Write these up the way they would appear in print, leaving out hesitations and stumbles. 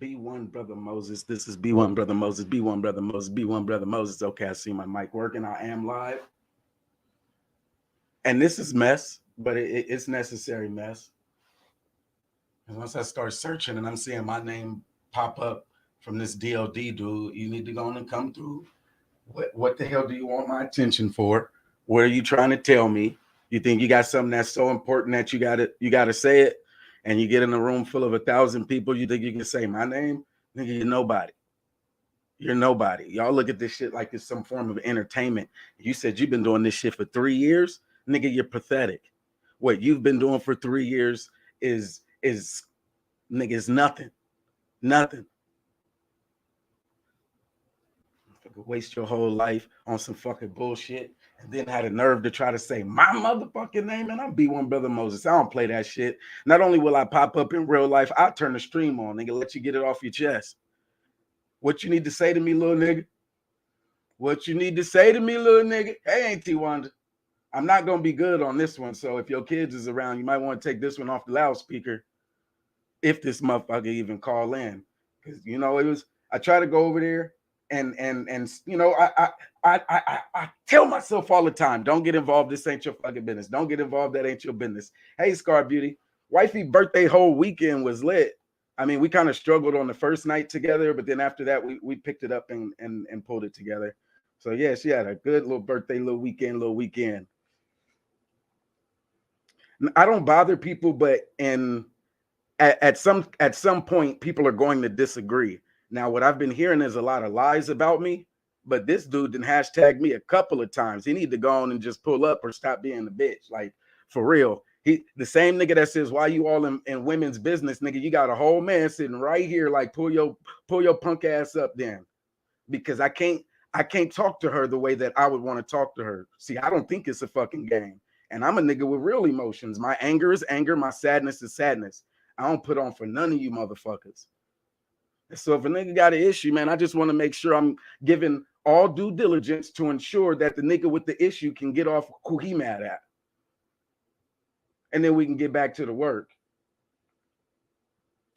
B1 Brother Moses. This is B1 Brother Moses. B1 Brother Moses. B1 Brother Moses. Okay, I see my mic working. I am live. And this is mess, but it's necessary mess. And once I start searching and I'm seeing my name pop up from this DLD dude, you need to go on and come through. What the hell do you want my attention for? What are you trying to tell me? You think you got something that's so important that you gotta say it, and you get in a room full of 1,000 people, you think you can say my name? Nigga, you're nobody. You're nobody. Y'all look at this shit like it's some form of entertainment. You said you've been doing this shit for 3 years, nigga. You're pathetic. What you've been doing for 3 years is nigga is nothing, nothing. Waste your whole life on some fucking bullshit, and then had a nerve to try to say my motherfucking name, and I'm B1 Brother Moses. I don't play that shit. Not only will I pop up in real life, I'll turn the stream on, nigga, let you get it off your chest. What you need to say to me, little nigga? What you need to say to me, little nigga? Hey, ain't T-Wonder. I'm not going to be good on this one, so if your kids is around, you might want to take this one off the loudspeaker if this motherfucker even call in. Because, you know, I try to go over there, and you know, I tell myself all the time, don't get involved. This ain't your fucking business. Don't get involved. That ain't your business. Hey, Scar Beauty, wifey birthday whole weekend was lit. I mean, we kind of struggled on the first night together, but then after that, we picked it up and pulled it together. So yeah, she had a good little birthday, little weekend. I don't bother people, but at some point, people are going to disagree. Now, what I've been hearing is a lot of lies about me, but this dude done hashtag me a couple of times. He need to go on and just pull up or stop being the bitch. Like, for real. He the same nigga that says, why you all in women's business, nigga? You got a whole man sitting right here, like, pull your punk ass up then. Because I can't talk to her the way that I would want to talk to her. See, I don't think it's a fucking game. And I'm a nigga with real emotions. My anger is anger. My sadness is sadness. I don't put on for none of you motherfuckers. So if a nigga got an issue, man, I just want to make sure I'm giving all due diligence to ensure that the nigga with the issue can get off who he mad at. And then we can get back to the work.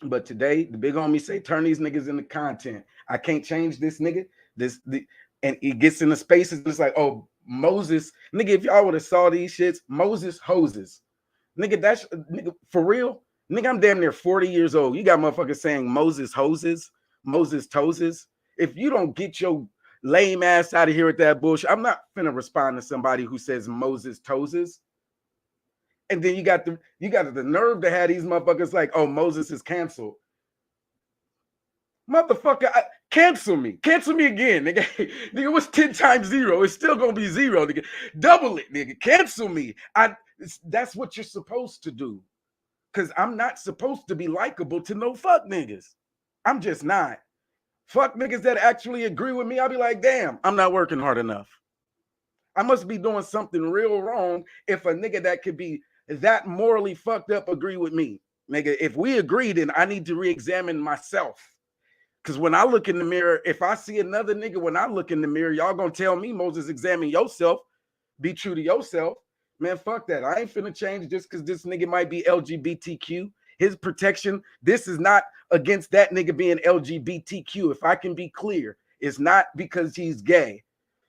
But today, the big homie say, turn these niggas into content. I can't change this nigga. And he gets in the spaces, and it's like, oh, Moses, nigga, if y'all would have saw these shits, Moses hoses. Nigga, that's nigga, for real. Nigga, I'm damn near 40 years old. You got motherfuckers saying Moses hoses, Moses toses. If you don't get your lame ass out of here with that bullshit, I'm not finna respond to somebody who says Moses toses. And then you got the nerve to have these motherfuckers like, oh, Moses is canceled. Motherfucker, cancel me again, nigga. Nigga, what's 10 times 0? It's still gonna be 0, nigga. Double it, nigga. Cancel me. That's what you're supposed to do. Because I'm not supposed to be likable to no fuck niggas. I'm just not. Fuck niggas that actually agree with me, I'll be like, damn, I'm not working hard enough. I must be doing something real wrong if a nigga that could be that morally fucked up agree with me. Nigga, if we agree, then I need to re-examine myself. Because when I look in the mirror, if I see another nigga, when I look in the mirror, y'all gonna tell me, Moses, examine yourself. Be true to yourself. Man, fuck that. I ain't finna change just because this nigga might be LGBTQ. His protection, this is not against that nigga being LGBTQ. If I can be clear, it's not because he's gay.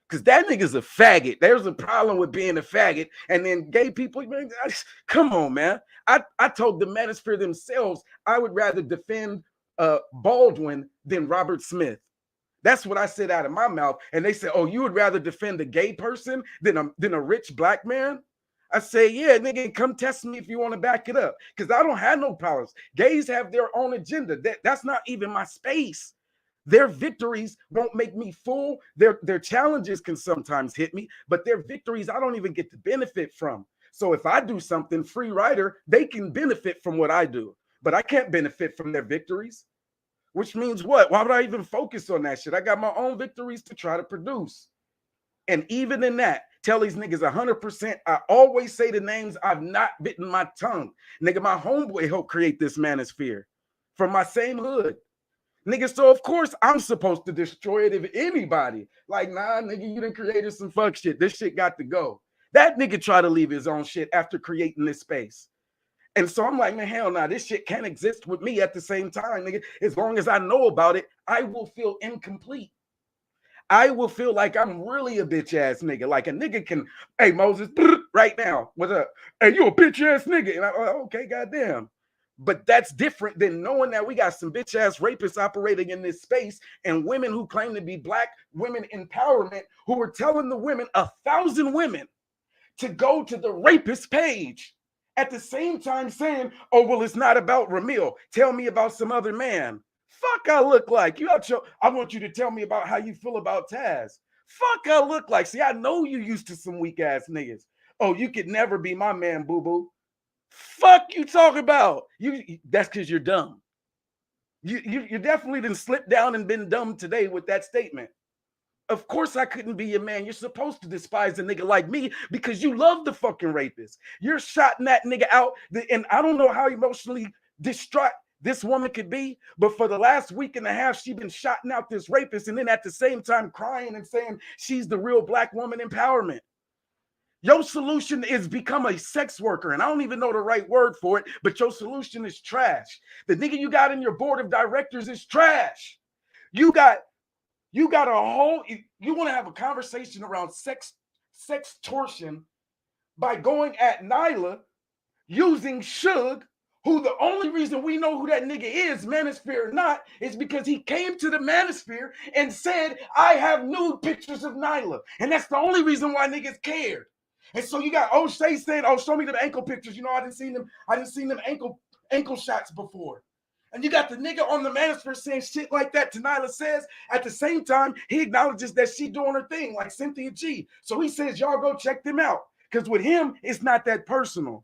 Because that nigga's a faggot. There's a problem with being a faggot. And then gay people, man, come on, man. I told the manosphere themselves I would rather defend Baldwin than Robert Smith. That's what I said out of my mouth. And they said, oh, you would rather defend a gay person than a rich black man? I say, yeah, nigga, come test me if you want to back it up. Because I don't have no problems. Gays have their own agenda. That's not even my space. Their victories won't make me full. Their challenges can sometimes hit me, but their victories I don't even get to benefit from. So if I do something, free rider, they can benefit from what I do, but I can't benefit from their victories. Which means what? Why would I even focus on that shit? I got my own victories to try to produce. And even in that, tell these niggas 100%, I always say the names I've not bitten my tongue. Nigga, my homeboy helped create this manosphere from my same hood. Nigga, so of course I'm supposed to destroy it if anybody. Like, nah, nigga, you done created some fuck shit. This shit got to go. That nigga try to leave his own shit after creating this space. And so I'm like, man, hell nah, this shit can't exist with me at the same time, nigga. As long as I know about it, I will feel incomplete. I will feel like I'm really a bitch ass nigga. Like a nigga can, hey Moses, right now, what's up? Hey, you a bitch ass nigga. And I, okay, goddamn. But that's different than knowing that we got some bitch ass rapists operating in this space and women who claim to be black women empowerment who are telling the women, 1,000 women, to go to the rapist page. At the same time saying, oh, well, it's not about Ramil. Tell me about some other man. Fuck I look like. I want you to tell me about how you feel about Taz. Fuck I look like. See, I know you used to some weak ass niggas. Oh, you could never be my man, boo-boo. Fuck you talk about. That's because you're dumb. You definitely didn't slip down and been dumb today with that statement. Of course I couldn't be your man. You're supposed to despise a nigga like me because you love the fucking rapist. You're shotting that nigga out. And I don't know how emotionally distraught this woman could be, but for the last week and a half, she's been shotting out this rapist and then at the same time crying and saying she's the real black woman empowerment. Your solution is become a sex worker, and I don't even know the right word for it, but your solution is trash. The nigga you got in your board of directors is trash. You got a whole, you want to have a conversation around sex torsion by going at Nyla using Suge, who the only reason we know who that nigga is, manosphere or not, is because he came to the manosphere and said, I have nude pictures of Nyla. And that's the only reason why niggas cared. And so you got O'Shea saying, oh, show me them ankle pictures. You know, I didn't see them ankle shots before. And you got the nigga on the manosphere saying shit like that to Nyla says. At the same time, he acknowledges that she doing her thing like Cynthia G. So he says, y'all go check them out. Because with him, it's not that personal.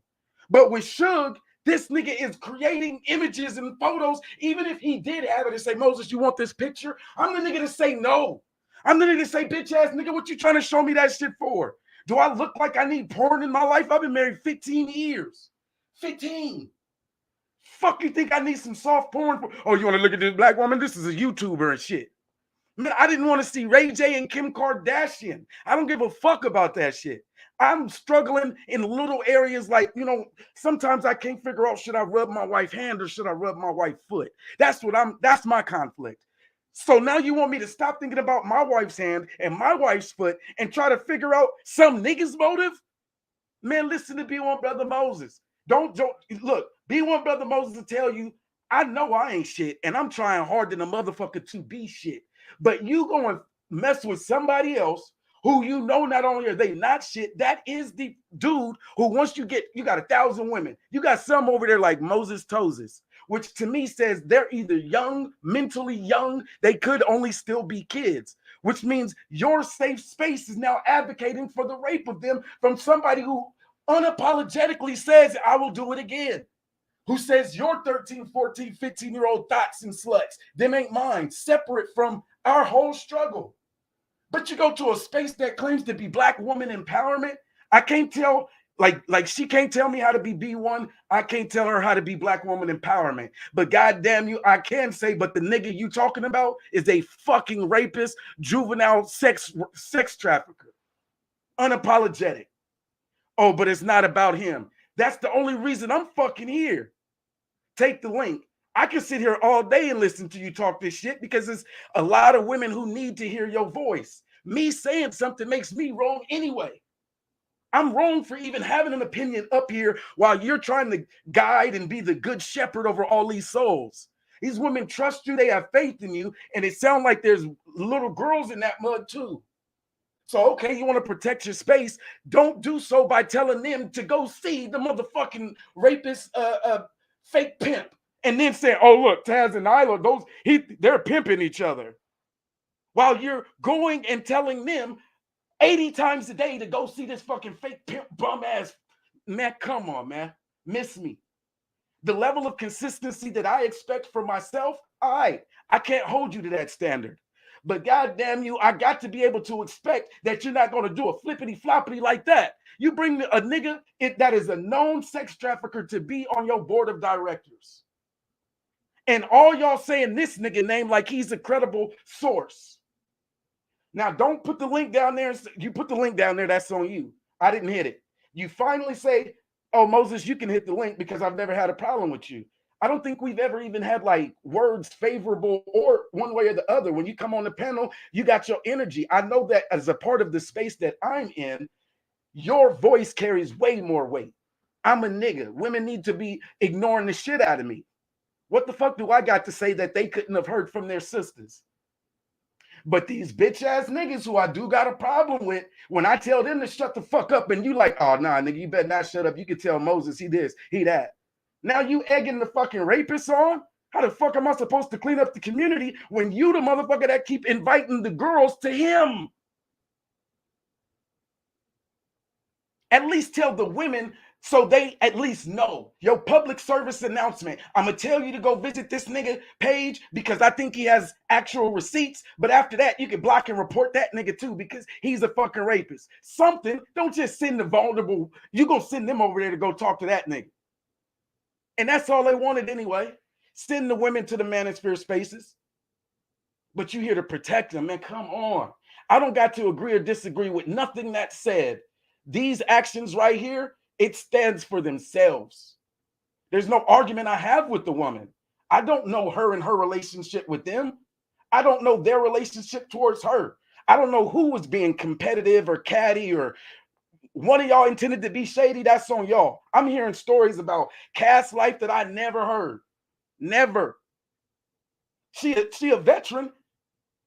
But with Suge, this nigga is creating images and photos, even if he did have it and say, Moses, you want this picture? I'm the nigga to say no. I'm the nigga to say, bitch ass nigga, what you trying to show me that shit for? Do I look like I need porn in my life? I've been married 15 years. 15. Fuck you think I need some soft porn for? Oh, you want to look at this black woman? This is a YouTuber and shit. Man, I didn't want to see Ray J and Kim Kardashian. I don't give a fuck about that shit. I'm struggling in little areas like, you know, sometimes I can't figure out, should I rub my wife's hand or should I rub my wife's foot? That's my conflict. So now you want me to stop thinking about my wife's hand and my wife's foot and try to figure out some nigga's motive? Man, listen to B1 Brother Moses. Don't look, B1 Brother Moses will tell you, I know I ain't shit, and I'm trying hard than a motherfucker to be shit. But you go and mess with somebody else who you know not only are they not shit, that is the dude who once you got 1,000 women. You got some over there like Moses Toses, which to me says they're either young, mentally young, they could only still be kids, which means your safe space is now advocating for the rape of them from somebody who unapologetically says, I will do it again. Who says your 13, 14, 15-year-old thoughts and sluts, them ain't mine, separate from our whole struggle. But you go to a space that claims to be black woman empowerment. I can't tell, like she can't tell me how to be B1. I can't tell her how to be black woman empowerment. But goddamn you, I can say, but the nigga you talking about is a fucking rapist, juvenile sex trafficker. Unapologetic. Oh, but it's not about him. That's the only reason I'm fucking here. Take the link. I can sit here all day and listen to you talk this shit because there's a lot of women who need to hear your voice. Me saying something makes me wrong anyway. I'm wrong for even having an opinion up here while you're trying to guide and be the good shepherd over all these souls. These women trust you, they have faith in you, and it sounds like there's little girls in that mud too. So, okay, you want to protect your space. Don't do so by telling them to go see the motherfucking rapist fake pimp. And then say, oh, look, Taz and Nyla, they're pimping each other. While you're going and telling them 80 times a day to go see this fucking fake pimp bum ass. Man, come on, man. Miss me. The level of consistency that I expect for myself, all right, I can't hold you to that standard. But goddamn you, I got to be able to expect that you're not going to do a flippity floppity like that. You bring a nigga that is a known sex trafficker to be on your board of directors. And all y'all saying this nigga name like he's a credible source. Now, don't put the link down there. You put the link down there, that's on you. I didn't hit it. You finally say, Oh, Moses, you can hit the link because I've never had a problem with you. I don't think we've ever even had like words favorable or one way or the other. When you come on the panel, you got your energy. I know that as a part of the space that I'm in, your voice carries way more weight. I'm a nigga. Women need to be ignoring the shit out of me. What the fuck do I got to say that they couldn't have heard from their sisters? But these bitch ass niggas who I do got a problem with, when I tell them to shut the fuck up and you like, oh nah, nigga, you better not shut up. You can tell Moses he this, he that. Now you egging the fucking rapist on? How the fuck am I supposed to clean up the community when you the motherfucker that keep inviting the girls to him? At least tell the women so they at least know your public service announcement. I'm gonna tell you to go visit this nigga page because I think he has actual receipts. But after that, you can block and report that nigga too because he's a fucking rapist. Something. Don't just send the vulnerable. You gonna send them over there to go talk to that nigga. And that's all they wanted anyway. Send the women to the manosphere spaces. But you here to protect them, man. Come on. I don't got to agree or disagree with nothing that's said. These actions right here, it stands for themselves. There's no argument I have with the woman. I don't know her and her relationship with them. I don't know their relationship towards her. I don't know who was being competitive or catty or one of y'all intended to be shady. That's on y'all. I'm hearing stories about Cass life that I never heard. Never. She a veteran,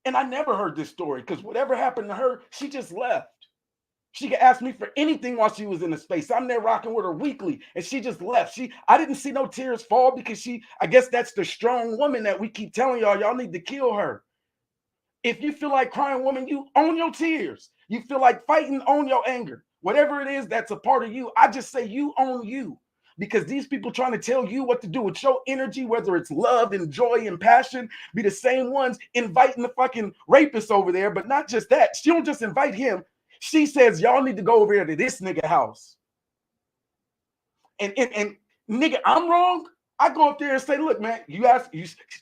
and I never heard this story because whatever happened to her, she just left. She could ask me for anything while she was in the space. I'm there rocking with her weekly, and she just left. I didn't see no tears fall because I guess that's the strong woman that we keep telling y'all need to kill her. If you feel like crying, woman, you own your tears. You feel like fighting, own your anger. Whatever it is that's a part of you, I just say you own you. Because these people trying to tell you what to do with your energy, whether it's love and joy and passion, be the same ones inviting the fucking rapist over there. But not just that. She don't just invite him. She says, y'all need to go over there to this nigga house. And nigga, I'm wrong. I go up there and say, look, man,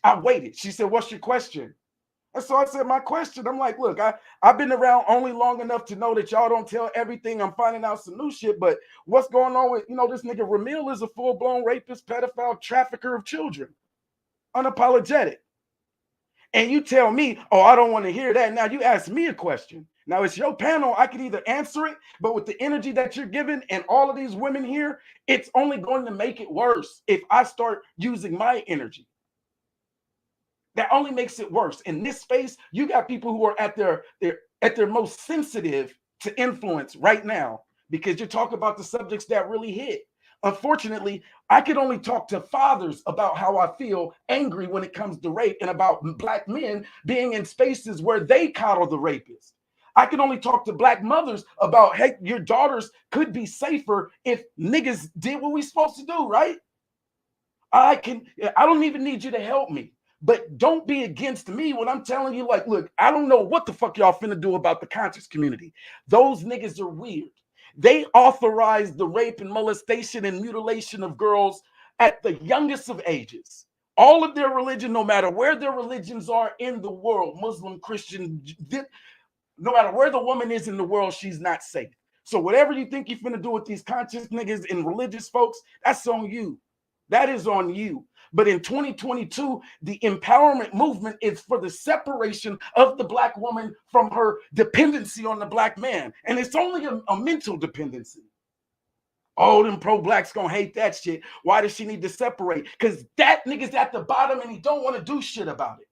I waited. She said, what's your question? And so I said, my question, I'm like, look, I've been around only long enough to know that y'all don't tell everything. I'm finding out some new shit, but what's going on with, this nigga Ramil is a full-blown rapist, pedophile, trafficker of children. Unapologetic. And you tell me, oh, I don't want to hear that. Now you ask me a question. Now it's your panel. I can either answer it, but with the energy that you're giving and all of these women here, it's only going to make it worse if I start using my energy. That only makes it worse. In this space, you got people who are at their most sensitive to influence right now because you're talking about the subjects that really hit. Unfortunately, I could only talk to fathers about how I feel angry when it comes to rape and about Black men being in spaces where they coddle the rapist. I can only talk to Black mothers about, hey, your daughters could be safer if niggas did what we supposed to do, right? I don't even need you to help me. But don't be against me when I'm telling you, like, look, I don't know what the fuck y'all finna do about the conscious community. Those niggas are weird. They authorized the rape and molestation and mutilation of girls at the youngest of ages. All of their religion, no matter where their religions are in the world, Muslim, Christian, no matter where the woman is in the world, she's not safe. So whatever you think you're finna do with these conscious niggas and religious folks, that's on you. That is on you. But in 2022, the empowerment movement is for the separation of the Black woman from her dependency on the Black man. And it's only a mental dependency. Oh, them pro-Blacks gonna hate that shit. Why does she need to separate? Because that nigga's at the bottom and he don't want to do shit about it.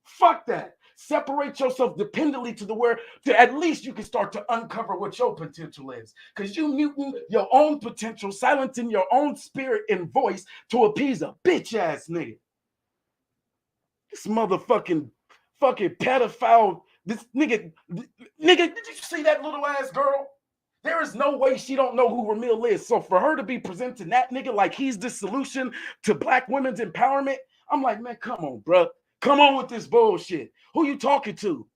Fuck that. Separate yourself dependently to at least you can start to uncover what your potential is. Because you muting your own potential, silencing your own spirit and voice to appease a bitch ass nigga. This motherfucking pedophile, this nigga, did you see that little ass girl? There is no way she don't know who Ramil is. So for her to be presenting that nigga like he's the solution to Black women's empowerment, I'm like, man, come on, bro. Come on with this bullshit. Who you talking to?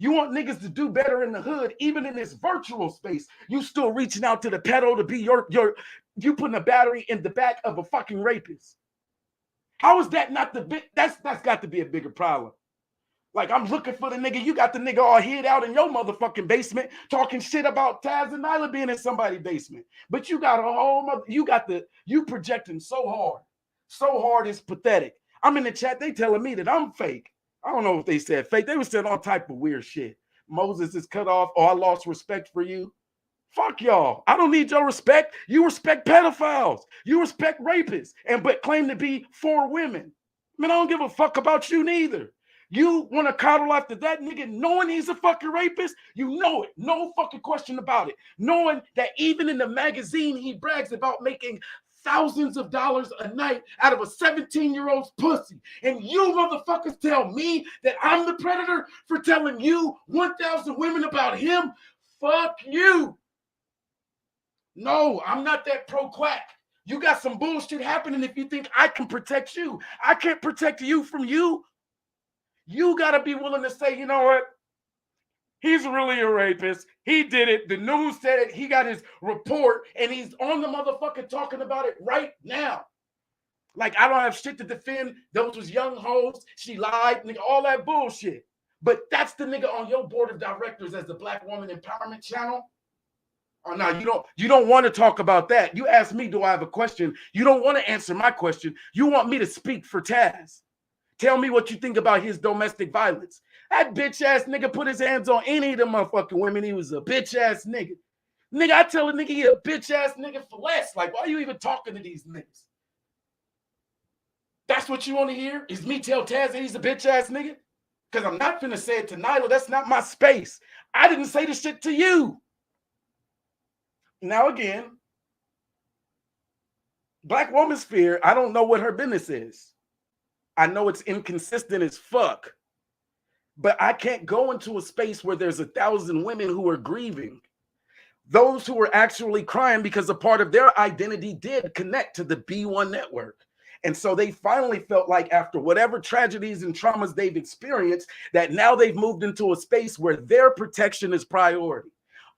You want niggas to do better in the hood, even in this virtual space. You still reaching out to the pedo to be you putting a battery in the back of a fucking rapist. How is that not that's got to be a bigger problem? Like, I'm looking for the nigga. You got the nigga all hid out in your motherfucking basement talking shit about Taz and Nyla being in somebody's basement. But you got a whole you projecting so hard. So hard it's pathetic. I'm in the chat. They telling me that I'm fake. I don't know if they said fake. They were saying all type of weird shit. Moses is cut off. Oh, I lost respect for you. Fuck y'all. I don't need your respect. You respect pedophiles. You respect rapists, but claim to be for women. Man, I don't give a fuck about you neither. You want to coddle after that nigga knowing he's a fucking rapist? You know it. No fucking question about it. Knowing that even in the magazine, he brags about making thousands of dollars a night out of a 17-year-old's pussy. And you motherfuckers tell me that I'm the predator for telling you 1,000 women about him? Fuck you. No, I'm not that pro-quack. You got some bullshit happening if you think I can protect you. I can't protect you from you. You got to be willing to say, you know what? He's really a rapist. He did it. The news said it. He got his report, and he's on the motherfucker talking about it right now. Like, I don't have shit to defend. Those was young hoes. She lied, nigga, all that bullshit. But that's the nigga on your board of directors as the Black Woman Empowerment Channel. Oh, no, you don't want to talk about that. You ask me, do I have a question? You don't want to answer my question. You want me to speak for Taz. Tell me what you think about his domestic violence. That bitch ass nigga put his hands on any of them motherfucking women. He was a bitch ass nigga. Nigga, I tell a nigga he a bitch ass nigga for less. Like, why are you even talking to these niggas? That's what you want to hear? Is me tell Taz that he's a bitch ass nigga? Because I'm not finna say it to Nyla. That's not my space. I didn't say this shit to you. Now again, Black Woman Sphere, I don't know what her business is. I know it's inconsistent as fuck. But I can't go into a space where there's 1,000 women who are grieving. Those who are actually crying because a part of their identity did connect to the B1 network. And so they finally felt like after whatever tragedies and traumas they've experienced, that now they've moved into a space where their protection is priority.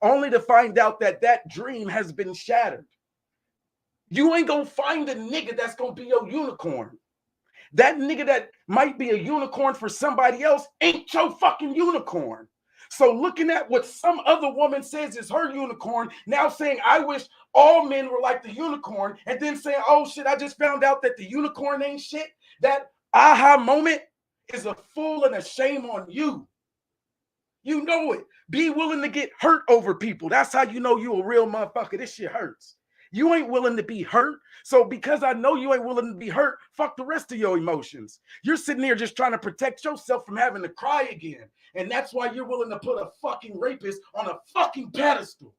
Only to find out that that dream has been shattered. You ain't gonna find a nigga that's gonna be your unicorn. That nigga that might be a unicorn for somebody else ain't your fucking unicorn. So looking at what some other woman says is her unicorn, now saying, I wish all men were like the unicorn, and then saying, oh shit, I just found out that the unicorn ain't shit. That aha moment is a fool and a shame on you. You know it. Be willing to get hurt over people. That's how you know you a real motherfucker. This shit hurts. You ain't willing to be hurt. So because I know you ain't willing to be hurt, fuck the rest of your emotions. You're sitting there just trying to protect yourself from having to cry again. And that's why you're willing to put a fucking rapist on a fucking pedestal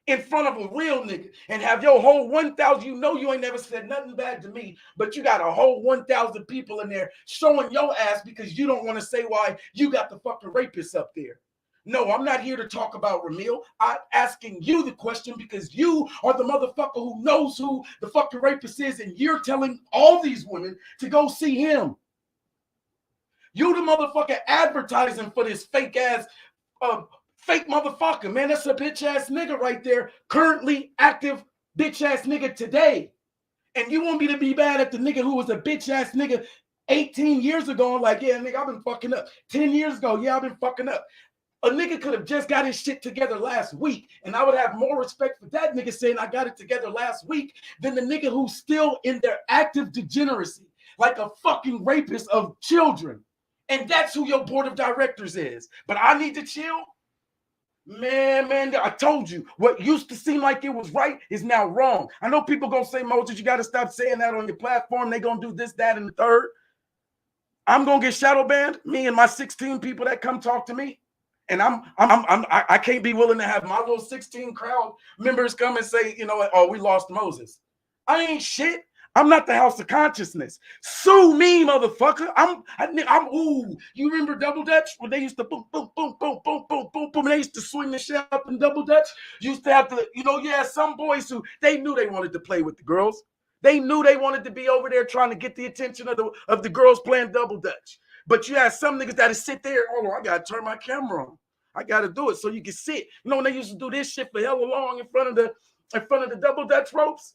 in front of a real nigga and have your whole 1,000, you know you ain't never said nothing bad to me, but you got a whole 1,000 people in there showing your ass because you don't want to say why you got the fucking rapist up there. No, I'm not here to talk about Ramil. I'm asking you the question because you are the motherfucker who knows who the fucking rapist is, and you're telling all these women to go see him. You the motherfucker advertising for this fake ass, fake motherfucker, man. That's a bitch ass nigga right there. Currently active bitch ass nigga today. And you want me to be bad at the nigga who was a bitch ass nigga 18 years ago? I'm like, yeah, nigga, I've been fucking up. 10 years ago, yeah, I've been fucking up. A nigga could have just got his shit together last week, and I would have more respect for that nigga saying I got it together last week than the nigga who's still in their active degeneracy, like a fucking rapist of children. And that's who your board of directors is. But I need to chill? Man, I told you, what used to seem like it was right is now wrong. I know people gonna say, Moses, you gotta stop saying that on your platform. They gonna do this, that, and the third. I'm gonna get shadow banned, me and my 16 people that come talk to me. And I can't be willing to have my little 16 crowd members come and say, you know what, oh, we lost Moses. I ain't shit. I'm not the House of Consciousness. Sue me, motherfucker. I'm ooh. You remember Double Dutch when they used to boom, boom, boom, boom, boom, boom, boom, boom, and they used to swing the shit up in Double Dutch? Used to have to, yeah, some boys who they knew they wanted to play with the girls. They knew they wanted to be over there trying to get the attention of the girls playing Double Dutch. But you have some niggas that sit there. Hold on, I gotta turn my camera on. I gotta do it so you can sit. When they used to do this shit for hella long in front of the Double Dutch ropes.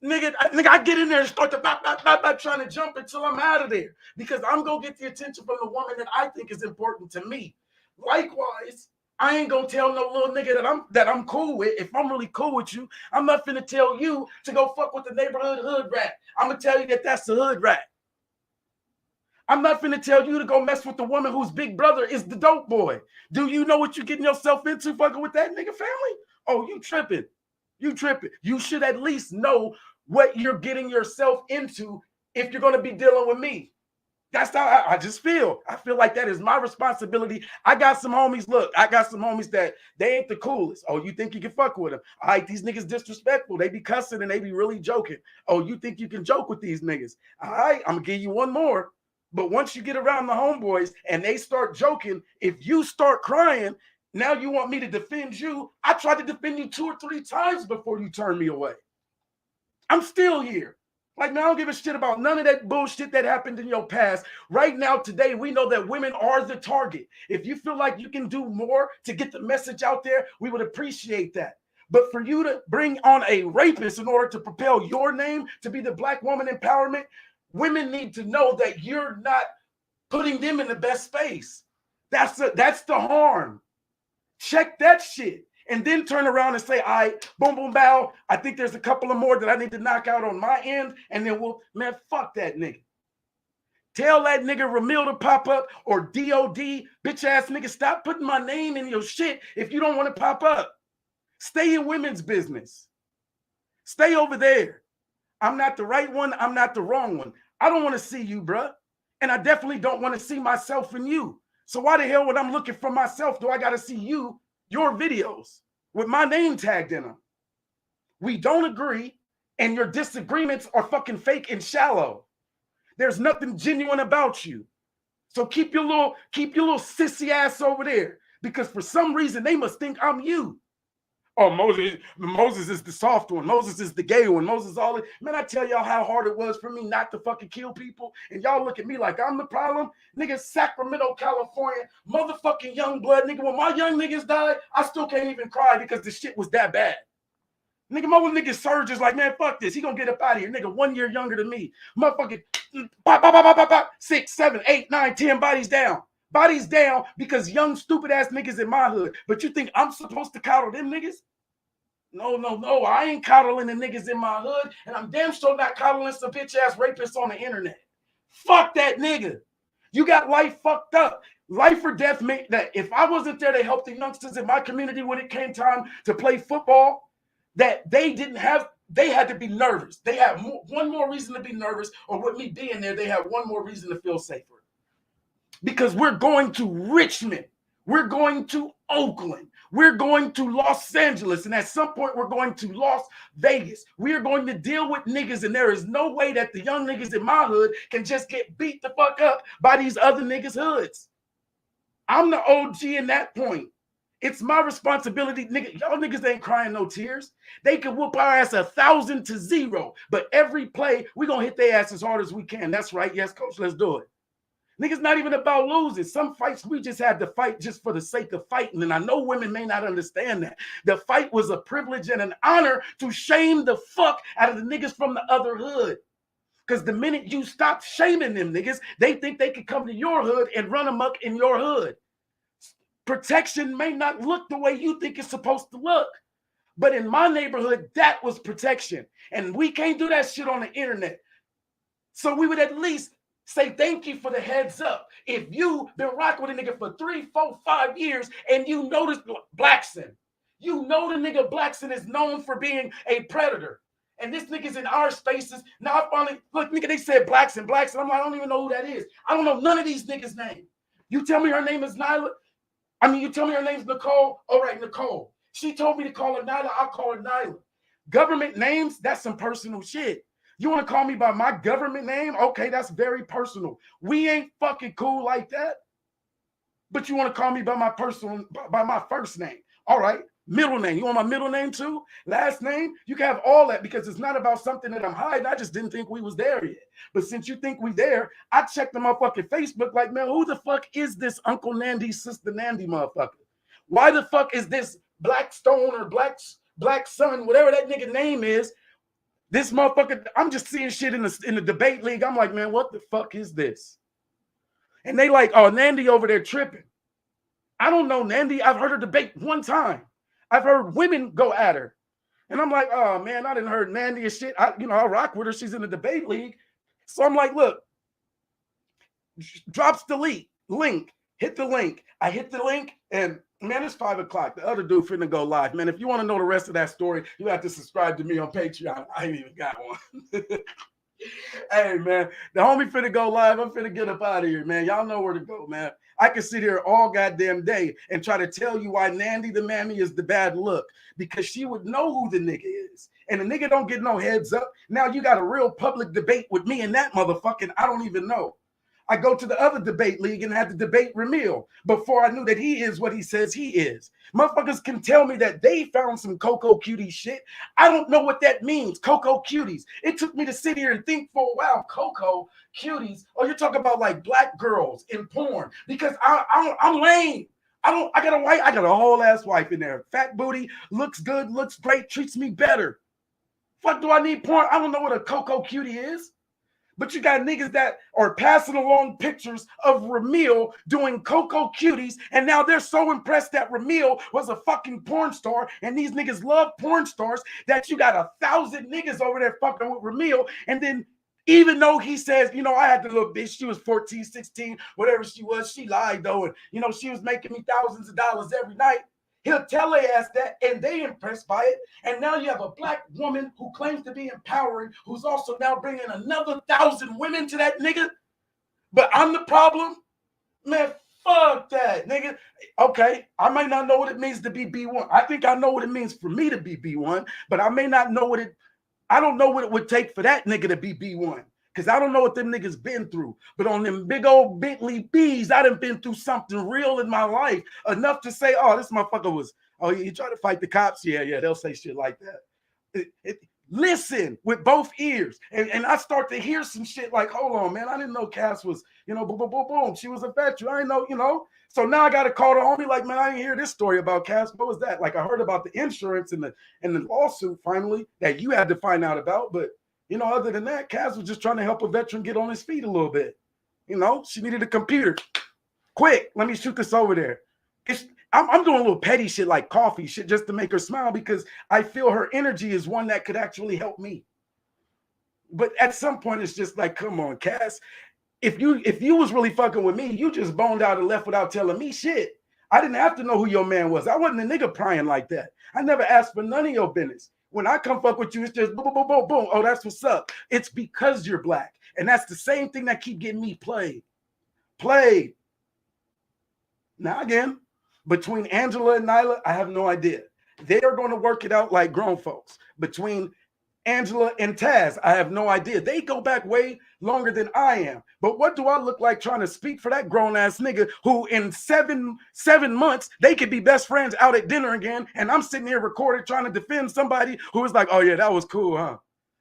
Nigga, I get in there and start to trying to jump until I'm out of there because I'm gonna get the attention from the woman that I think is important to me. Likewise, I ain't gonna tell no little nigga that I'm cool with. If I'm really cool with you, I'm not finna tell you to go fuck with the neighborhood hood rat. I'm gonna tell you that that's the hood rat. I'm not finna tell you to go mess with the woman whose big brother is the dope boy. Do you know what you're getting yourself into fucking with that nigga family? Oh, you tripping. You tripping. You should at least know what you're getting yourself into if you're going to be dealing with me. That's how I just feel. I feel like that is my responsibility. I got some homies. Look, I got some homies that they ain't the coolest. Oh, you think you can fuck with them? All right, these niggas disrespectful. They be cussing and they be really joking. Oh, you think you can joke with these niggas? All right, I'm going to give you one more. But once you get around the homeboys and they start joking, if you start crying, now you want me to defend you. I tried to defend you 2 or 3 times before you turned me away. I'm still here. Like, man, I don't give a shit about none of that bullshit that happened in your past. Right now, today, we know that women are the target. If you feel like you can do more to get the message out there, we would appreciate that. But for you to bring on a rapist in order to propel your name to be the Black woman empowerment, women need to know that you're not putting them in the best space. That's the harm. Check that shit. And then turn around and say, all right, boom, boom, bow. I think there's a couple of more that I need to knock out on my end. And then man, fuck that nigga. Tell that nigga Ramil to pop up or DOD, bitch ass nigga, stop putting my name in your shit if you don't want to pop up. Stay in women's business. Stay over there. I'm not the right one. I'm not the wrong one. I don't want to see you, bruh. And I definitely don't want to see myself in you. So why the hell, when I'm looking for myself, do I got to see you, your videos with my name tagged in them? We don't agree, and your disagreements are fucking fake and shallow. There's nothing genuine about you. So keep your little sissy ass over there, because for some reason they must think I'm you. Oh, Moses is the soft one. Moses is the gay one. Moses all it. Man, I tell y'all how hard it was for me not to fucking kill people. And y'all look at me like I'm the problem. Nigga, Sacramento, California, motherfucking young blood. Nigga, when my young niggas died, I still can't even cry because the shit was that bad. Nigga, my nigga Surge is like, man, fuck this. He gonna get up out of here. Nigga, 1 year younger than me. Motherfucking 6, 7, 8, 9, 10 bodies down. Bodies down because young, stupid ass niggas in my hood. But you think I'm supposed to coddle them niggas? No. I ain't coddling the niggas in my hood, and I'm damn sure not coddling some bitch ass rapists on the internet. Fuck that nigga. You got life fucked up. Life or death meant that if I wasn't there to help the youngsters in my community when it came time to play football, that they had to be nervous. They had one more reason to be nervous, or with me being there, they had one more reason to feel safer. Because we're going to Richmond, we're going to Oakland, we're going to Los Angeles, and at some point we're going to Las Vegas. We are going to deal with niggas, and there is no way that the young niggas in my hood can just get beat the fuck up by these other niggas' hoods. I'm the OG in that point. It's my responsibility, nigga. Y'all niggas ain't crying no tears. They can whoop our ass 1,000 to 0, but every play, we gonna hit their ass as hard as we can. That's right. Yes, coach, let's do it. Niggas not even about losing. Some fights we just had to fight just for the sake of fighting. And I know women may not understand that. The fight was a privilege and an honor to shame the fuck out of the niggas from the other hood. Because the minute you stop shaming them niggas, they think they can come to your hood and run amok in your hood. Protection may not look the way you think it's supposed to look. But in my neighborhood, that was protection. And we can't do that shit on the internet. So we would at least say thank you for the heads up. If you been rocking with a nigga for 3, 4, 5 years and you notice Blackson, you know the nigga Blackson is known for being a predator. And this nigga's in our spaces. Now I finally, look, nigga, they said Blackson. I'm like, I don't even know who that is. I don't know none of these niggas' names. You tell me her name is Nyla. You tell me her name's Nicole. All right, Nicole. She told me to call her Nyla. I'll call her Nyla. Government names, that's some personal shit. You want to call me by my government name? Okay, that's very personal. We ain't fucking cool like that. But you want to call me by my first name. All right, middle name. You want my middle name too? Last name? You can have all that because it's not about something that I'm hiding. I just didn't think we was there yet. But since you think we there, I checked on my fucking Facebook like, man, who the fuck is this Uncle Nandy, Sister Nandy motherfucker? Why the fuck is this Blackstone or Black Sun, whatever that nigga name is, This motherfucker, I'm just seeing shit in the debate league. I'm like, man, what the fuck is this? And they like, oh, Nandy over there tripping. I don't know Nandy. I've heard her debate one time. I've heard women go at her. And I'm like, oh man, I didn't heard Nandy and shit. I rock with her. She's in the debate league. So I'm like, look, drops the link. Hit the link. I hit the link, and man, it's 5 o'clock. The other dude finna go live. Man, if you want to know the rest of that story, you have to subscribe to me on Patreon. I ain't even got one. Hey, man, the homie finna go live. I'm finna get up out of here, man. Y'all know where to go, man. I can sit here all goddamn day and try to tell you why Nandy the Mammy is the bad look, because she would know who the nigga is. And the nigga don't get no heads up. Now you got a real public debate with me and that motherfucking I don't even know. I go to the other debate league and had to debate Ramil before I knew that he is what he says he is. Motherfuckers can tell me that they found some Coco Cutie shit. I don't know what that means, Coco Cuties. It took me to sit here and think for a while, Coco Cuties. Oh, you're talking about like black girls in porn, because I'm lame. I got a whole ass wife in there. Fat booty, looks good, looks great, treats me better. Fuck do I need porn? I don't know what a Coco Cutie is. But you got niggas that are passing along pictures of Ramil doing Coco Cuties, and now they're so impressed that Ramil was a fucking porn star, and these niggas love porn stars, that you got 1,000 niggas over there fucking with Ramil, and then even though he says, I had the little bitch, she was 14, 16, whatever she was, she lied though, and she was making me thousands of dollars every night. He'll tell their ass that, and they impressed by it. And now you have a black woman who claims to be empowering, who's also now bringing another 1,000 women to that nigga. But I'm the problem? Man, fuck that, nigga. Okay, I might not know what it means to be B1. I think I know what it means for me to be B1, but I may not know I don't know what it would take for that nigga to be B1. Because I don't know what them niggas been through. But on them big old Bentley B's, I done been through something real in my life. Enough to say, oh, this motherfucker was, oh, you try to fight the cops? Yeah, they'll say shit like that. Listen with both ears. And I start to hear some shit like, hold on, man. I didn't know Cass was, boom, boom, boom, boom. She was a veteran. I didn't know, So now I got to call the homie like, man, I didn't hear this story about Cass. What was that? Like, I heard about the insurance and the lawsuit finally that you had to find out about. But other than that, Cass was just trying to help a veteran get on his feet a little bit. She needed a computer. Quick, let me shoot this over there. I'm doing a little petty shit like coffee shit just to make her smile, because I feel her energy is one that could actually help me. But at some point, it's just like, come on, Cass. If you was really fucking with me, you just boned out and left without telling me shit. I didn't have to know who your man was. I wasn't a nigga prying like that. I never asked for none of your business. When I come fuck with you, it's just boom, boom, boom, boom. Oh, that's what's up. It's because you're black. And that's the same thing that keep getting me played. Now again, between Angela and Nyla, I have no idea. They are going to work it out like grown folks. Between Angela and Taz, I have no idea. They go back way longer than I am. But what do I look like trying to speak for that grown-ass nigga who in seven months, they could be best friends out at dinner again, and I'm sitting here recorded trying to defend somebody who was like, oh yeah, that was cool, huh?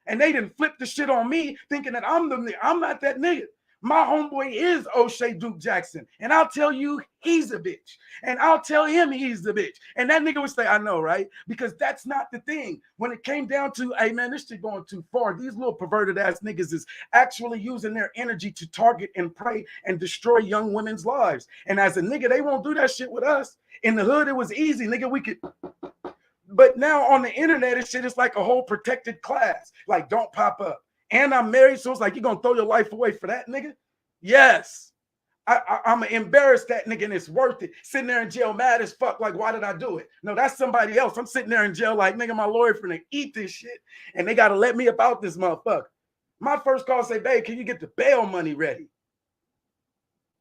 And they didn't flip the shit on me thinking that I'm not that nigga. My homeboy is O'Shea Duke Jackson, and I'll tell you he's a bitch, and I'll tell him he's the bitch. And that nigga would say, I know, right? Because that's not the thing. When it came down to, hey man, this shit going too far. These little perverted ass niggas is actually using their energy to target and prey and destroy young women's lives. And as a nigga, they won't do that shit with us. In the hood, it was easy, nigga. We could. But now on the internet, this shit is like a whole protected class. Like, don't pop up. And I'm married, so it's like, you gonna throw your life away for that nigga? Yes. I'm gonna embarrass that nigga, and it's worth it. Sitting there in jail mad as fuck, like, why did I do it? No, that's somebody else. I'm sitting there in jail like, nigga, my lawyer finna eat this shit, and they gotta let me about this motherfucker. My first call say, babe, can you get the bail money ready?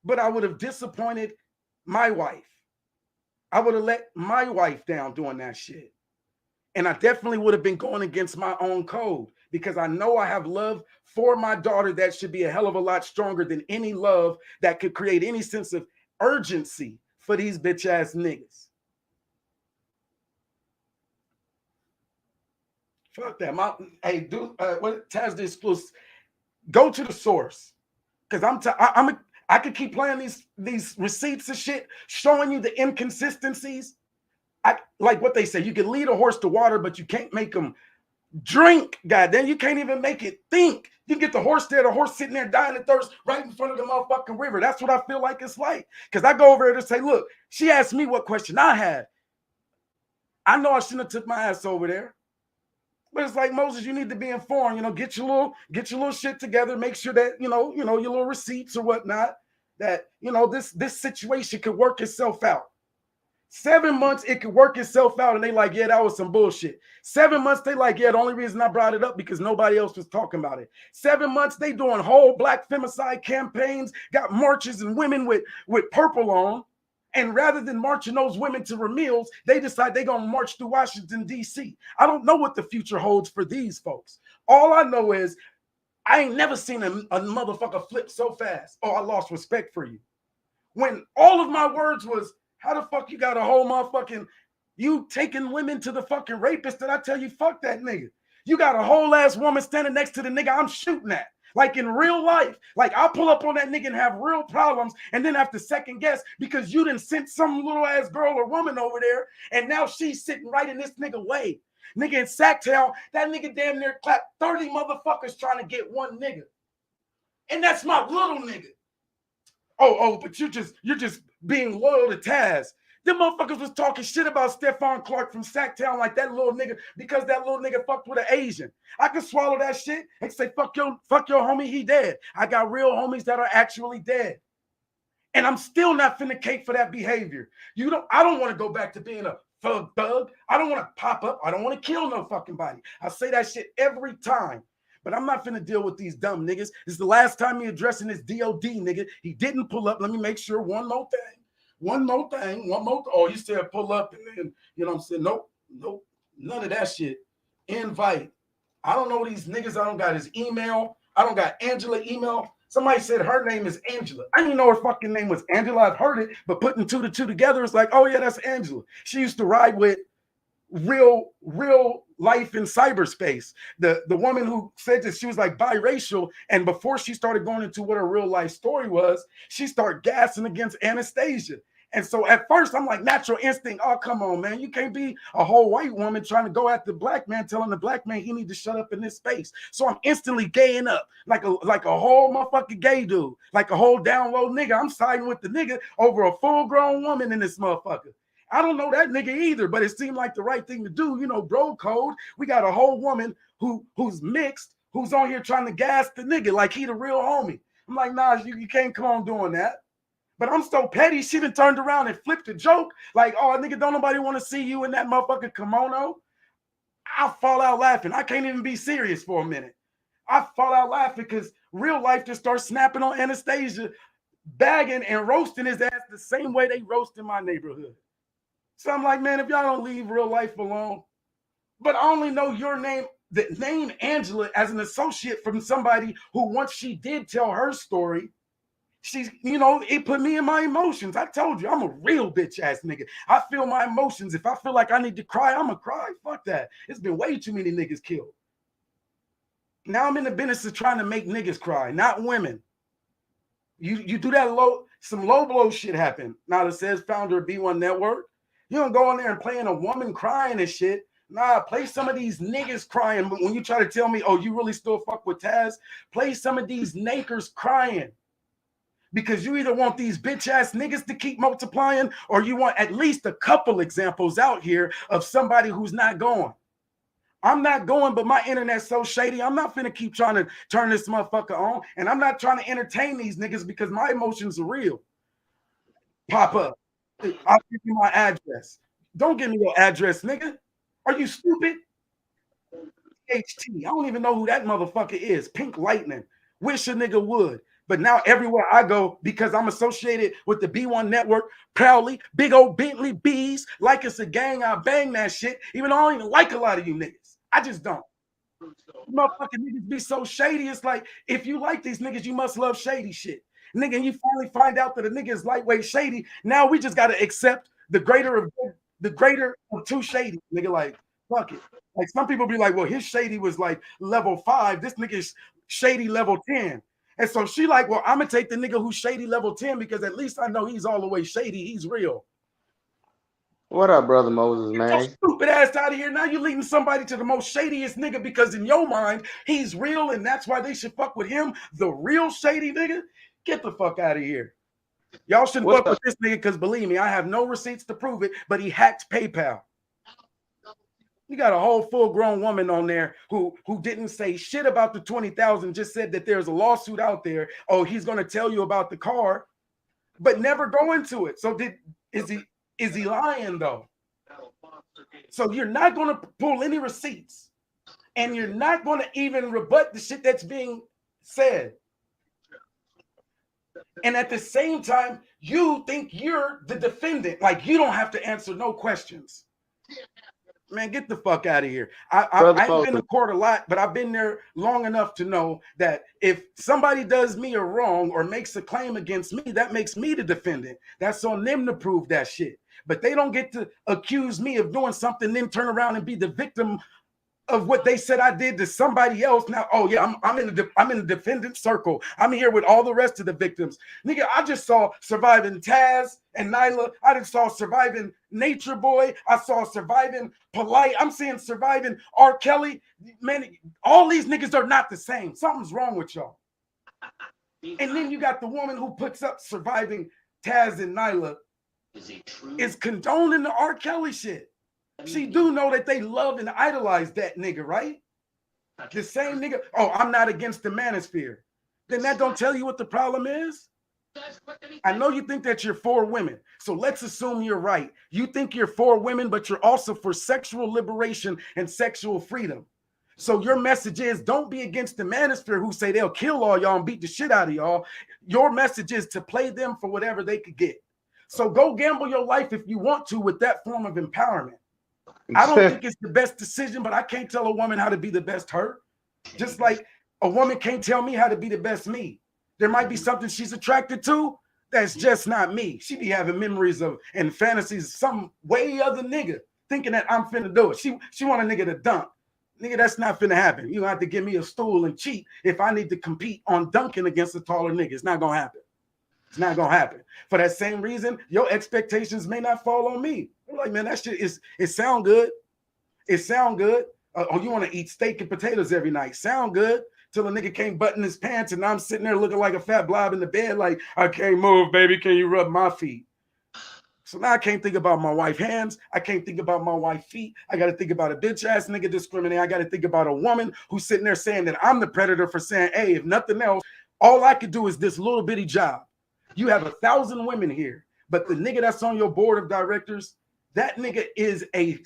But I would have disappointed my wife. I would have let my wife down doing that shit. And I definitely would have been going against my own code, because I know I have love for my daughter that should be a hell of a lot stronger than any love that could create any sense of urgency for these bitch ass niggas. Fuck that. Hey, dude, what Taz this exclusive? Go to the source, because I could keep playing these receipts and shit, showing you the inconsistencies. Like what they say, you can lead a horse to water, but you can't make them Drink, goddamn. You can't even make it think. You get the horse there, the horse sitting there dying of thirst right in front of the motherfucking river. That's what I feel like it's like. Because I go over there to say, look, she asked me what question I had. I know I shouldn't have took my ass over there. But it's like, Moses, you need to be informed. Get your little shit together. Make sure that your little receipts or whatnot. That this situation could work itself out. 7 months it could work itself out, and they like, yeah, that was some bullshit. 7 months they like, yeah, the only reason I brought it up because nobody else was talking about it. 7 months they doing whole black femicide campaigns, got marches and women with purple on. And rather than marching those women to Ramil's, they decide they're going to march through Washington, D.C. I don't know what the future holds for these folks. All I know is I ain't never seen a motherfucker flip so fast. Oh, I lost respect for you. When all of my words was, how the fuck you got a whole motherfucking, you taking women to the fucking rapist that I tell you, fuck that nigga. You got a whole ass woman standing next to the nigga I'm shooting at. Like in real life, like I'll pull up on that nigga and have real problems and then have to second guess because you done sent some little ass girl or woman over there and now she's sitting right in this nigga way. Nigga in Sacktown, that nigga damn near clapped 30 motherfuckers trying to get one nigga. And that's my little nigga. Oh, but you're just being loyal to Taz. Them motherfuckers was talking shit about Stephon Clark from Sacktown like that little nigga because that little nigga fucked with an Asian. I can swallow that shit and say, fuck your homie, he dead. I got real homies that are actually dead. And I'm still not finna cake for that behavior. I don't want to go back to being a thug. I don't want to pop up. I don't want to kill no fucking body. I say that shit every time. But I'm not finna deal with these dumb niggas. This is the last time he addressing this DOD nigga. He didn't pull up. Let me make sure one more thing. Oh, he said pull up and then, you know what I'm saying? Nope. None of that shit. Invite. I don't know these niggas. I don't got his email. I don't got Angela email. Somebody said her name is Angela. I didn't know her fucking name was Angela. I've heard it, but putting two to two together, it's like, oh yeah, that's Angela. She used to ride with real life in cyberspace. The woman who said that she was like biracial, and before she started going into what her real life story was, she started gassing against Anastasia. And so at first I'm like, natural instinct, oh come on man, you can't be a whole white woman trying to go at the black man, telling the black man he need to shut up in this space. So I'm instantly gaying up like a whole motherfucking gay dude, like a whole down low nigga. I'm siding with the nigga over a full grown woman in this motherfucker. I don't know that nigga either, but it seemed like the right thing to do. Bro code. We got a whole woman who's mixed, who's on here trying to gas the nigga like he the real homie. I'm like, nah, you can't come on doing that. But I'm so petty, she done turned around and flipped a joke. Like, oh, nigga, don't nobody want to see you in that motherfucking kimono. I fall out laughing. I can't even be serious for a minute. I fall out laughing because real life just starts snapping on Anastasia, bagging and roasting his ass the same way they roast in my neighborhood. So I'm like, man, if y'all don't leave real life alone, but I only know your name, the name Angela, as an associate from somebody who once she did tell her story, she's, it put me in my emotions. I told you, I'm a real bitch ass nigga. I feel my emotions. If I feel like I need to cry, I'm going to cry. Fuck that. It's been way too many niggas killed. Now I'm in the business of trying to make niggas cry, not women. You do that some low blow shit happen. Now that says founder of B1 Network. You don't go in there and playing a woman crying and shit. Nah, play some of these niggas crying. But when you try to tell me, oh, you really still fuck with Taz, play some of these nakers crying. Because you either want these bitch ass niggas to keep multiplying, or you want at least a couple examples out here of somebody who's not going. I'm not going, but my internet's so shady. I'm not finna keep trying to turn this motherfucker on. And I'm not trying to entertain these niggas because my emotions are real. Pop up. I'll give you my address. Don't give me your address, nigga. Are you stupid? HT. I don't even know who that motherfucker is. Pink Lightning. Wish a nigga would. But now everywhere I go, because I'm associated with the B1 Network, proudly, big old Bentley B's, like it's a gang, I bang that shit, even though I don't even like a lot of you niggas. I just don't. Motherfucking niggas be so shady. It's like, if you like these niggas, you must love shady shit. Nigga, and you finally find out that a nigga is lightweight shady. Now we just got to accept the greater of two shady. Nigga, like, fuck it. Like, some people be like, well, his shady was like level 5. This nigga's shady level 10. And so she like, well, I'm going to take the nigga who's shady level 10 because at least I know he's all the way shady. He's real. What up, brother Moses, Get your man? stupid ass out of here. Now you're leading somebody to the most shadiest nigga because in your mind, he's real and that's why they should fuck with him. The real shady nigga? Get the fuck out of here. Y'all shouldn't What's fuck with up? this nigga because believe me, I have no receipts to prove it, but he hacked PayPal. You got a whole full-grown woman on there who didn't say shit about the 20,000, just said that there's a lawsuit out there. Oh, he's gonna tell you about the car, but never go into it. So is he lying though? So you're not gonna pull any receipts, and you're not gonna even rebut the shit that's being said. And at the same time, you think you're the defendant, like you don't have to answer no questions. Man, get the fuck out of here. Brother I ain't been to Moses. court a lot, but I've been there long enough to know that if somebody does me a wrong or makes a claim against me, that makes me the defendant. That's on them to prove that shit. But they don't get to accuse me of doing something, then turn around and be the victim of what they said I did to somebody else. Now, oh yeah, I'm in the defendant circle. I'm here with all the rest of the victims. Nigga, I just saw surviving Taz and Nyla. I just saw surviving Nature Boy. I saw surviving Polite. I'm seeing surviving R. Kelly. Man, all these niggas are not the same. Something's wrong with y'all. And then you got the woman who puts up surviving Taz and Nyla is condoning the R. Kelly shit. She do know that they love and idolize that nigga, right? The same nigga. Oh, I'm not against the manosphere. Then that don't tell you what the problem is. I know you think that you're for women. So let's assume you're right. You think you're for women, but you're also for sexual liberation and sexual freedom. So your message is don't be against the manosphere who say they'll kill all y'all and beat the shit out of y'all. Your message is to play them for whatever they could get. So go gamble your life if you want to with that form of empowerment. I don't think it's the best decision, but I can't tell a woman how to be the best her. Just like a woman can't tell me how to be the best me. There might be something she's attracted to that's just not me. She be having memories of and fantasies of some way other nigga thinking that I'm finna do it. She want a nigga to dunk. Nigga, that's not finna happen. You have to give me a stool and cheat if I need to compete on dunking against a taller nigga. It's not gonna happen. It's not gonna happen. For that same reason, your expectations may not fall on me. I'm like, man, that shit is it sound good. It sound good. Oh, you want to eat steak and potatoes every night? Sound good. Till a nigga can't button his pants and I'm sitting there looking like a fat blob in the bed, like I can't move, baby. Can you rub my feet? So now I can't think about my wife's hands. I can't think about my wife's feet. I got to think about a bitch ass nigga discriminating. I got to think about a woman who's sitting there saying that I'm the predator for saying, hey, if nothing else, all I could do is this little bitty job. You have 1,000 women here, but the nigga that's on your board of directors, that nigga is a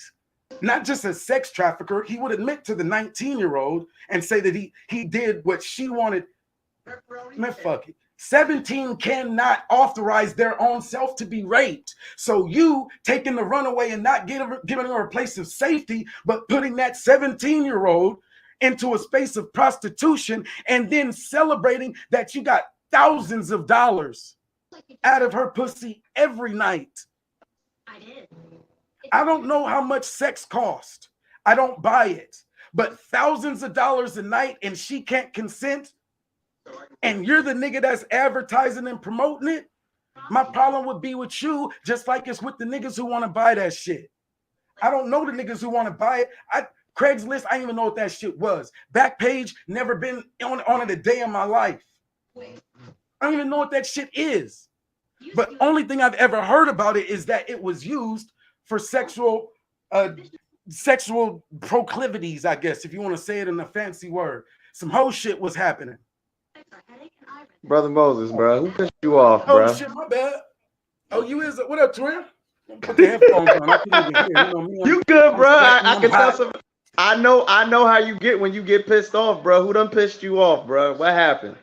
not just a sex trafficker. He would admit to the 19-year-old and say that he did what she wanted. Man, fuck it. 17 cannot authorize their own self to be raped. So you taking the runaway and not giving her a place of safety, but putting that 17-year-old into a space of prostitution and then celebrating that you got thousands of dollars out of her pussy every night. I don't know how much sex costs. I don't buy it. But thousands of dollars a night and she can't consent, and you're the nigga that's advertising and promoting it. My problem would be with you, just like it's with the niggas who want to buy that shit. I don't know the niggas who want to buy it. Craigslist, I didn't even know what that shit was. Backpage, never been on it a day in my life. I don't even know what that shit is. But only thing I've ever heard about it is that it was used for sexual proclivities, I guess, if you want to say it in a fancy word. Some whole shit was happening. Brother Moses, bro. Who pissed you off, Oh bro? shit, my bad. Oh, you is what up, twin? Put the headphones on. I can't even hear. You know me. You good, I'm bro? sweating. I I'm can tell hot. some. I know how you get when you get pissed off, bro. Who done pissed you off, bro? What happened?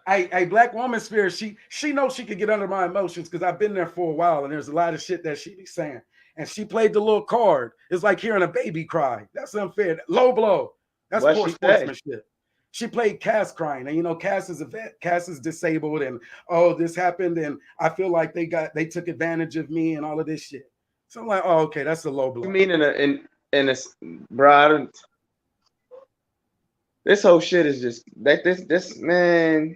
A black woman sphere. She knows she could get under my emotions because I've been there for a while, and there's a lot of shit that she be saying. And she played the little card. It's like hearing a baby cry. That's unfair. Low blow. That's What poor she say? sportsmanship. She played Cass crying, and you know Cass is a vet. Cass is disabled, and oh, this happened, and I feel like they took advantage of me and all of this shit. So I'm like, oh, okay, that's a low You blow. mean in a bro? This whole shit is just like this man.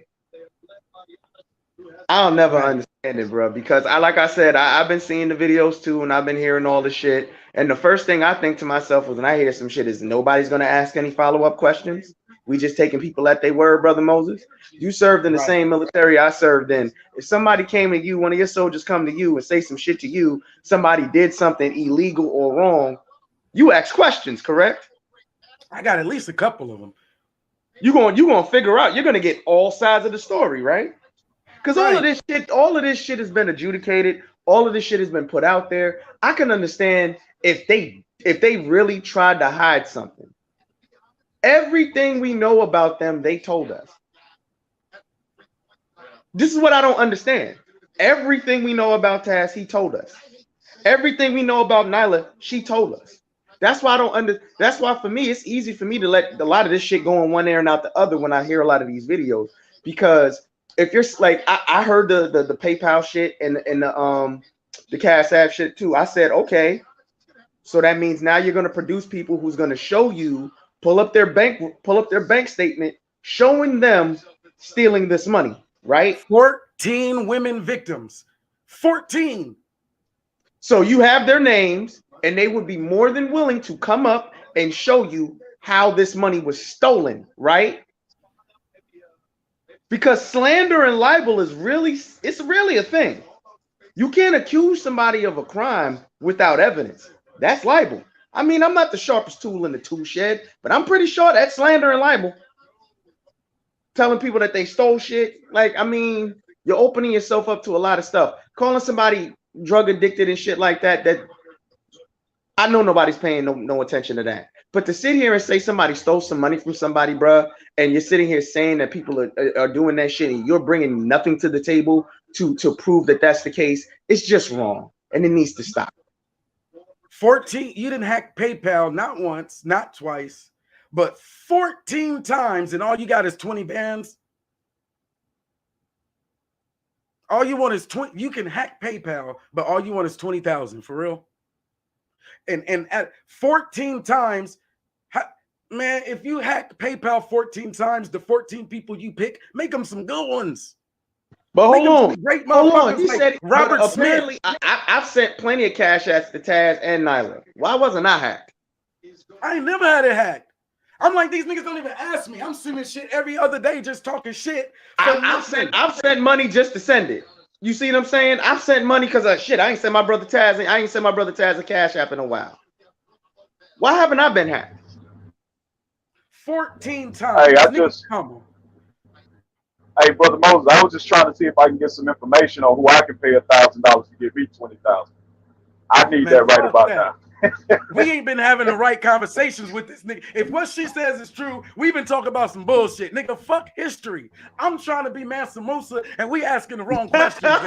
I'll never Right. understand it, bro. Because like I said, I've been seeing the videos too, and I've been hearing all the shit. And the first thing I think to myself when I hear some shit is nobody's gonna ask any follow-up questions. We just taking people at their word, brother Moses. You served in the Right. same military I served in. If somebody came to you, one of your soldiers come to you and say some shit to you, somebody did something illegal or wrong, you ask questions, correct? I got at least a couple of them. You gonna figure out. You're gonna get all sides of the story, right? Because Right. all of this shit has been adjudicated. All of this shit has been put out there. I can understand if they really tried to hide something. Everything we know about them, they told us. This is what I don't understand. Everything we know about Taz, he told us. Everything we know about Nyla, she told us. That's why I don't under. That's why for me, it's easy for me to let a lot of this shit go in one ear and out the other when I hear a lot of these videos. Because if you're like, I heard the PayPal shit and the Cash App shit too. I said, okay, so that means now you're gonna produce people who's gonna show you pull up their bank statement showing them stealing this money, right? 14 women victims. 14. So you have their names, and they would be more than willing to come up and show you how this money was stolen, right? Because slander and libel is really a thing. You can't accuse somebody of a crime without evidence. That's libel. I mean, I'm not the sharpest tool in the tool shed, but I'm pretty sure that's slander and libel. Telling people that they stole shit, like, I mean, you're opening yourself up to a lot of stuff. Calling somebody drug addicted and shit like that, that I know nobody's paying no attention to that. But to sit here and say somebody stole some money from somebody, bruh, and you're sitting here saying that people are doing that shit and you're bringing nothing to the table to prove that that's the case, it's just wrong. And it needs to stop. 14. You didn't hack PayPal not once, not twice, but 14 times, and all you got is 20 bands. All you want is 20. You can hack PayPal, but all you want is 20,000 for real. And at 14 times, man, if you hack PayPal 14 times, the 14 people you pick, make them some good ones. But make hold them some great on. motherfuckers He like said, Robert but apparently, Smith. I've sent plenty of cash apps to Taz and Nyla. Why wasn't I hacked? I ain't never had it hacked. I'm like, these niggas don't even ask me. I'm sending shit every other day, just talking shit. I've sent money just to send it. You see what I'm saying? I've sent money because of shit. I ain't sent my brother Taz. I ain't sent my brother Taz a cash app in a while. Why haven't I been hacked? 14 times. Hey, hey, brother Moses, I was just trying to see if I can get some information on who I can pay $1,000 to give me 20,000. I need that right about now. We ain't been having the right conversations with this nigga. If what she says is true, we've been talking about some bullshit. Nigga, fuck history. I'm trying to be Mansa Musa, and we asking the wrong questions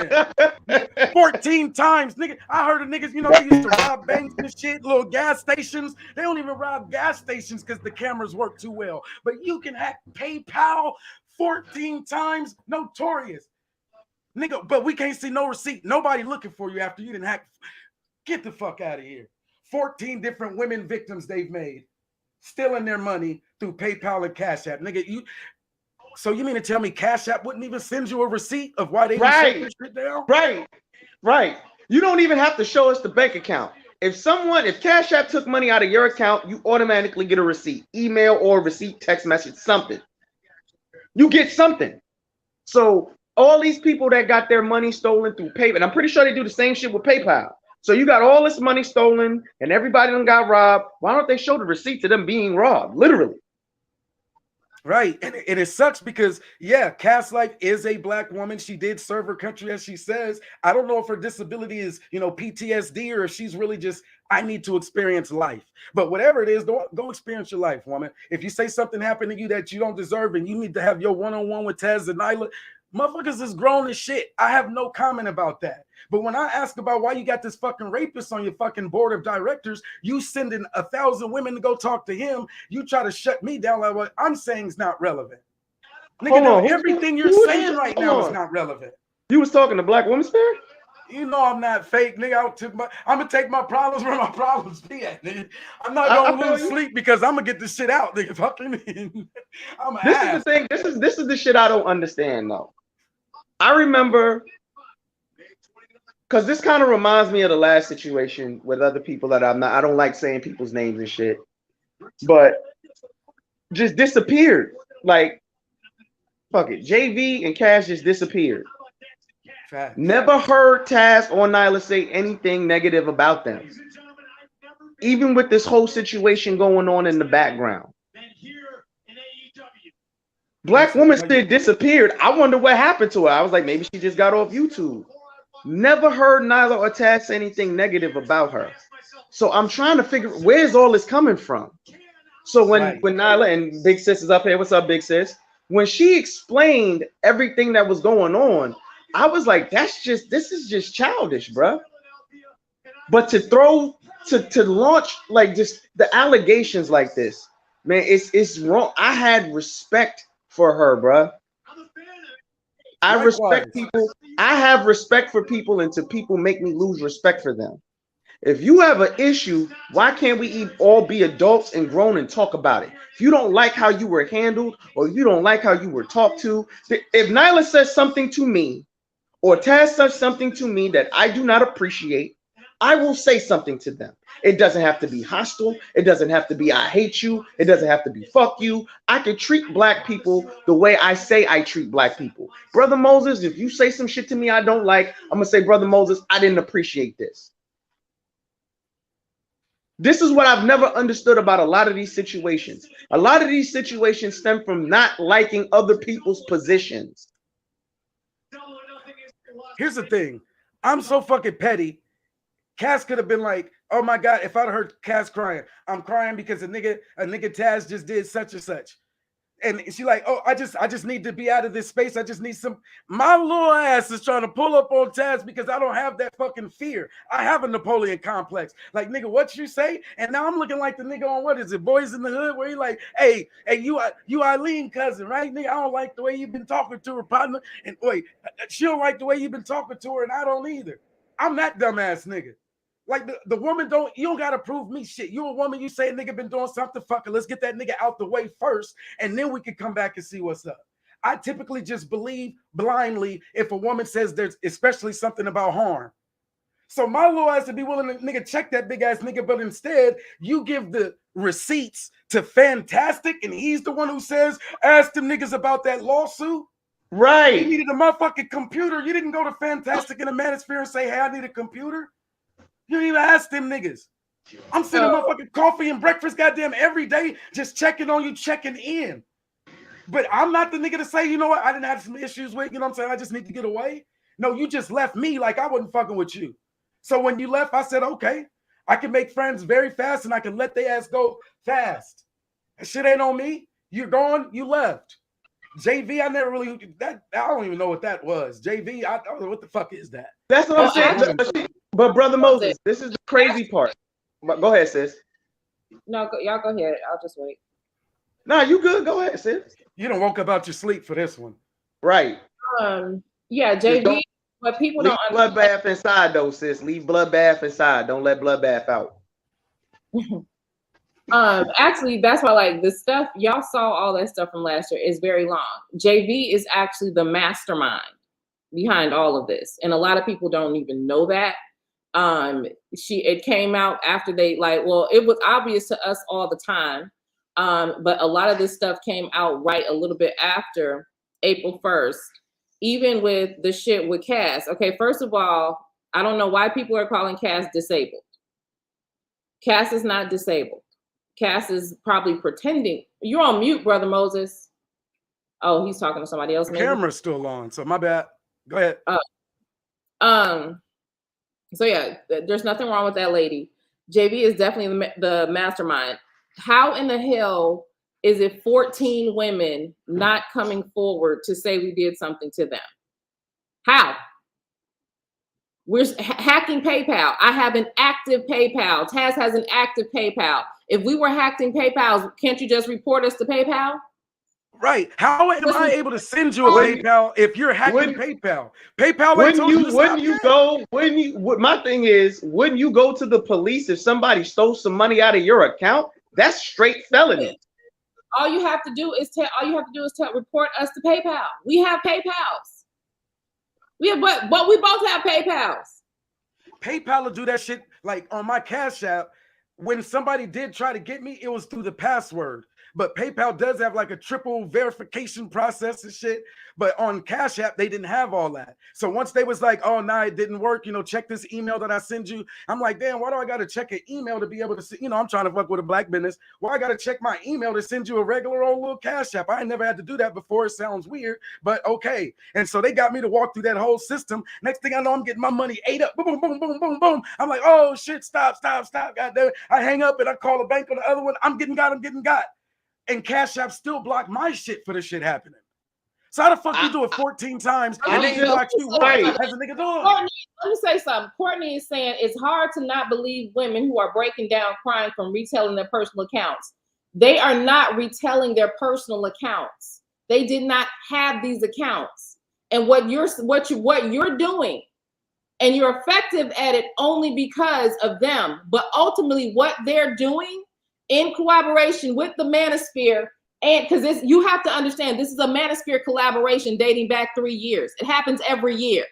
then. 14 times, nigga. I heard of niggas, you know, they used to rob banks and shit, little gas stations. They don't even rob gas stations because the cameras work too well. But you can hack PayPal 14 times, notorious. Nigga, but we can't see no receipt. Nobody looking for you after you didn't hack. Get the fuck out of here. 14 different women victims they've made, stealing their money through PayPal and Cash App. Nigga, so you mean to tell me Cash App wouldn't even send you a receipt of why they shut this shit down? Right. You don't even have to show us the bank account. If Cash App took money out of your account, you automatically get a receipt, email or receipt, text message, something. You get something. So all these people that got their money stolen through PayPal, and I'm pretty sure they do the same shit with PayPal. So you got all this money stolen and everybody done got robbed. Why don't they show the receipt to them being robbed? Literally. Right. And it sucks because, yeah, Cass Life is a black woman. She did serve her country, as she says. I don't know if her disability is, you know, PTSD or if she's really just, I need to experience life. But whatever it is, go experience your life, woman. If you say something happened to you that you don't deserve and you need to have your one-on-one with Taz and Nyla, motherfuckers is grown as shit. I have no comment about that. But when I ask about why you got this fucking rapist on your fucking board of directors, you sending 1,000 women to go talk to him, you try to shut me down like what I'm saying is not relevant. Nigga, everything you're saying right now is not relevant. You was talking to Black Woman Spirit? You know I'm not fake, nigga. I'm gonna take my problems where my problems be at, nigga. I'm not gonna lose sleep because I'm gonna get this shit out, nigga. Fucking This is the thing. This is the shit I don't understand though. I remember, because this kind of reminds me of the last situation with other people that I don't like saying people's names and shit, but just disappeared. Like, fuck it. JV and Cash just disappeared. Facts. Never heard Taz or Nyla say anything negative about them. Even with this whole situation going on in the background. Black woman still disappeared. I wonder what happened to her. I was like, maybe she just got off YouTube. Never heard Nyla or Taz say anything negative about her. So I'm trying to figure where's all this coming from. So when Nyla and Big Sis is up here, what's up, Big Sis? When she explained everything that was going on, I was like, this is just childish, bro. But to launch like just the allegations like this, man, it's wrong. I had respect for her, bro. I respect people. I have respect for people until people make me lose respect for them. If you have an issue, why can't we all be adults and grown and talk about it? If you don't like how you were handled or you don't like how you were talked to, if Nyla says something to me or Taz says something to me that I do not appreciate, I will say something to them. It doesn't have to be hostile. It doesn't have to be I hate you. It doesn't have to be fuck you. I can treat black people the way I say I treat black people. Brother Moses, if you say some shit to me I don't like, I'm going to say, Brother Moses, I didn't appreciate this. This is what I've never understood about a lot of these situations. A lot of these situations stem from not liking other people's positions. Here's the thing. I'm so fucking petty. Cass could have been like, oh my God, if I'd heard Cass crying, I'm crying because a nigga Taz just did such and such. And she like, oh, I just need to be out of this space. I just need some. My little ass is trying to pull up on Taz because I don't have that fucking fear. I have a Napoleon complex. Like, nigga, what you say? And now I'm looking like the nigga on what is it, Boys in the Hood, where he like, hey, you Eileen cousin, right, nigga? I don't like the way you've been talking to her, partner. And wait, she don't like the way you've been talking to her, and I don't either. I'm that dumbass nigga. Like the woman you don't gotta prove me shit. You a woman, you say a nigga been doing something, fuck it. Let's get that nigga out the way first, and then we can come back and see what's up. I typically just believe blindly if a woman says there's especially something about harm. So my little ass to be willing to nigga check that big ass nigga, but instead you give the receipts to Fantastic, and he's the one who says, ask them niggas about that lawsuit. Right. You needed a motherfucking computer. You didn't go to Fantastic in the Manosphere and say, hey, I need a computer. You didn't even ask them niggas. I'm sending motherfucking coffee and breakfast goddamn every day, just checking on you, checking in. But I'm not the nigga to say, you know what, I didn't have some issues with, you know what I'm saying? I just need to get away. No, you just left me like I wasn't fucking with you. So when you left, I said, okay, I can make friends very fast and I can let their ass go fast. That shit ain't on me. You're gone, you left. JV, I never really, I don't even know what that was. JV, I don't know what the fuck is that. That's what I'm saying. But Brother Moses, this is the crazy part. Go ahead, sis. No, y'all go ahead. I'll just wait. No, you good. Go ahead, sis. You don't woke up out your sleep for this one. Right. Yeah, JV, but people don't understand. Bloodbath inside though, sis. Leave bloodbath inside. Don't let bloodbath out. Actually, that's why like the stuff y'all saw all that stuff from last year is very long. JV is actually the mastermind behind all of this, and a lot of people don't even know that. It came out after they it was obvious to us all the time, but a lot of this stuff came out right a little bit after April 1st, even with the shit with Cass. Okay, first of all, I don't know why people are calling Cass disabled. Cass is not disabled. Cass is probably pretending. You're on mute, Brother Moses. Oh, he's talking to somebody else. The camera's still on, so my bad. Go ahead. So yeah, there's nothing wrong with that lady. JV is definitely the mastermind. How in the hell is it 14 women not coming forward to say we did something to them? How? We're hacking PayPal. I have an active PayPal. Taz has an active PayPal. If we were hacking PayPal, can't you just report us to PayPal? Right. How am I able to send you a PayPal if you're hacking PayPal? PayPal ain't told you to stop. My thing is, wouldn't you go to the police if somebody stole some money out of your account? That's straight felony. All you have to do is report us to PayPal. We have PayPals. Yeah, but we both have PayPals. PayPal will do that shit like on my Cash App. When somebody did try to get me, it was through the password. But PayPal does have like a triple verification process and shit. But on Cash App, they didn't have all that. So once they was like, oh, nah, it didn't work, check this email that I send you. I'm like, damn, why do I got to check an email to be able to see, I'm trying to fuck with a black business. Why I got to check my email to send you a regular old little Cash App? I ain't never had to do that before. It sounds weird, but okay. And so they got me to walk through that whole system. Next thing I know, I'm getting my money ate up. Boom, boom, boom, boom, boom, boom. I'm like, oh shit, stop. God damn it. I hang up and I call the bank on the other one. I'm getting got. And Cash App still block my shit for this shit happening. So how the fuck you do it 14 times and they block you once as a nigga doing? Courtney, let me say something. Courtney is saying it's hard to not believe women who are breaking down crying from retelling their personal accounts. They are not retelling their personal accounts. They did not have these accounts. And what you're doing, and you're effective at it only because of them. But ultimately, what they're doing in collaboration with the manosphere, and because you have to understand, this is a manosphere collaboration dating back 3 years. It happens every year,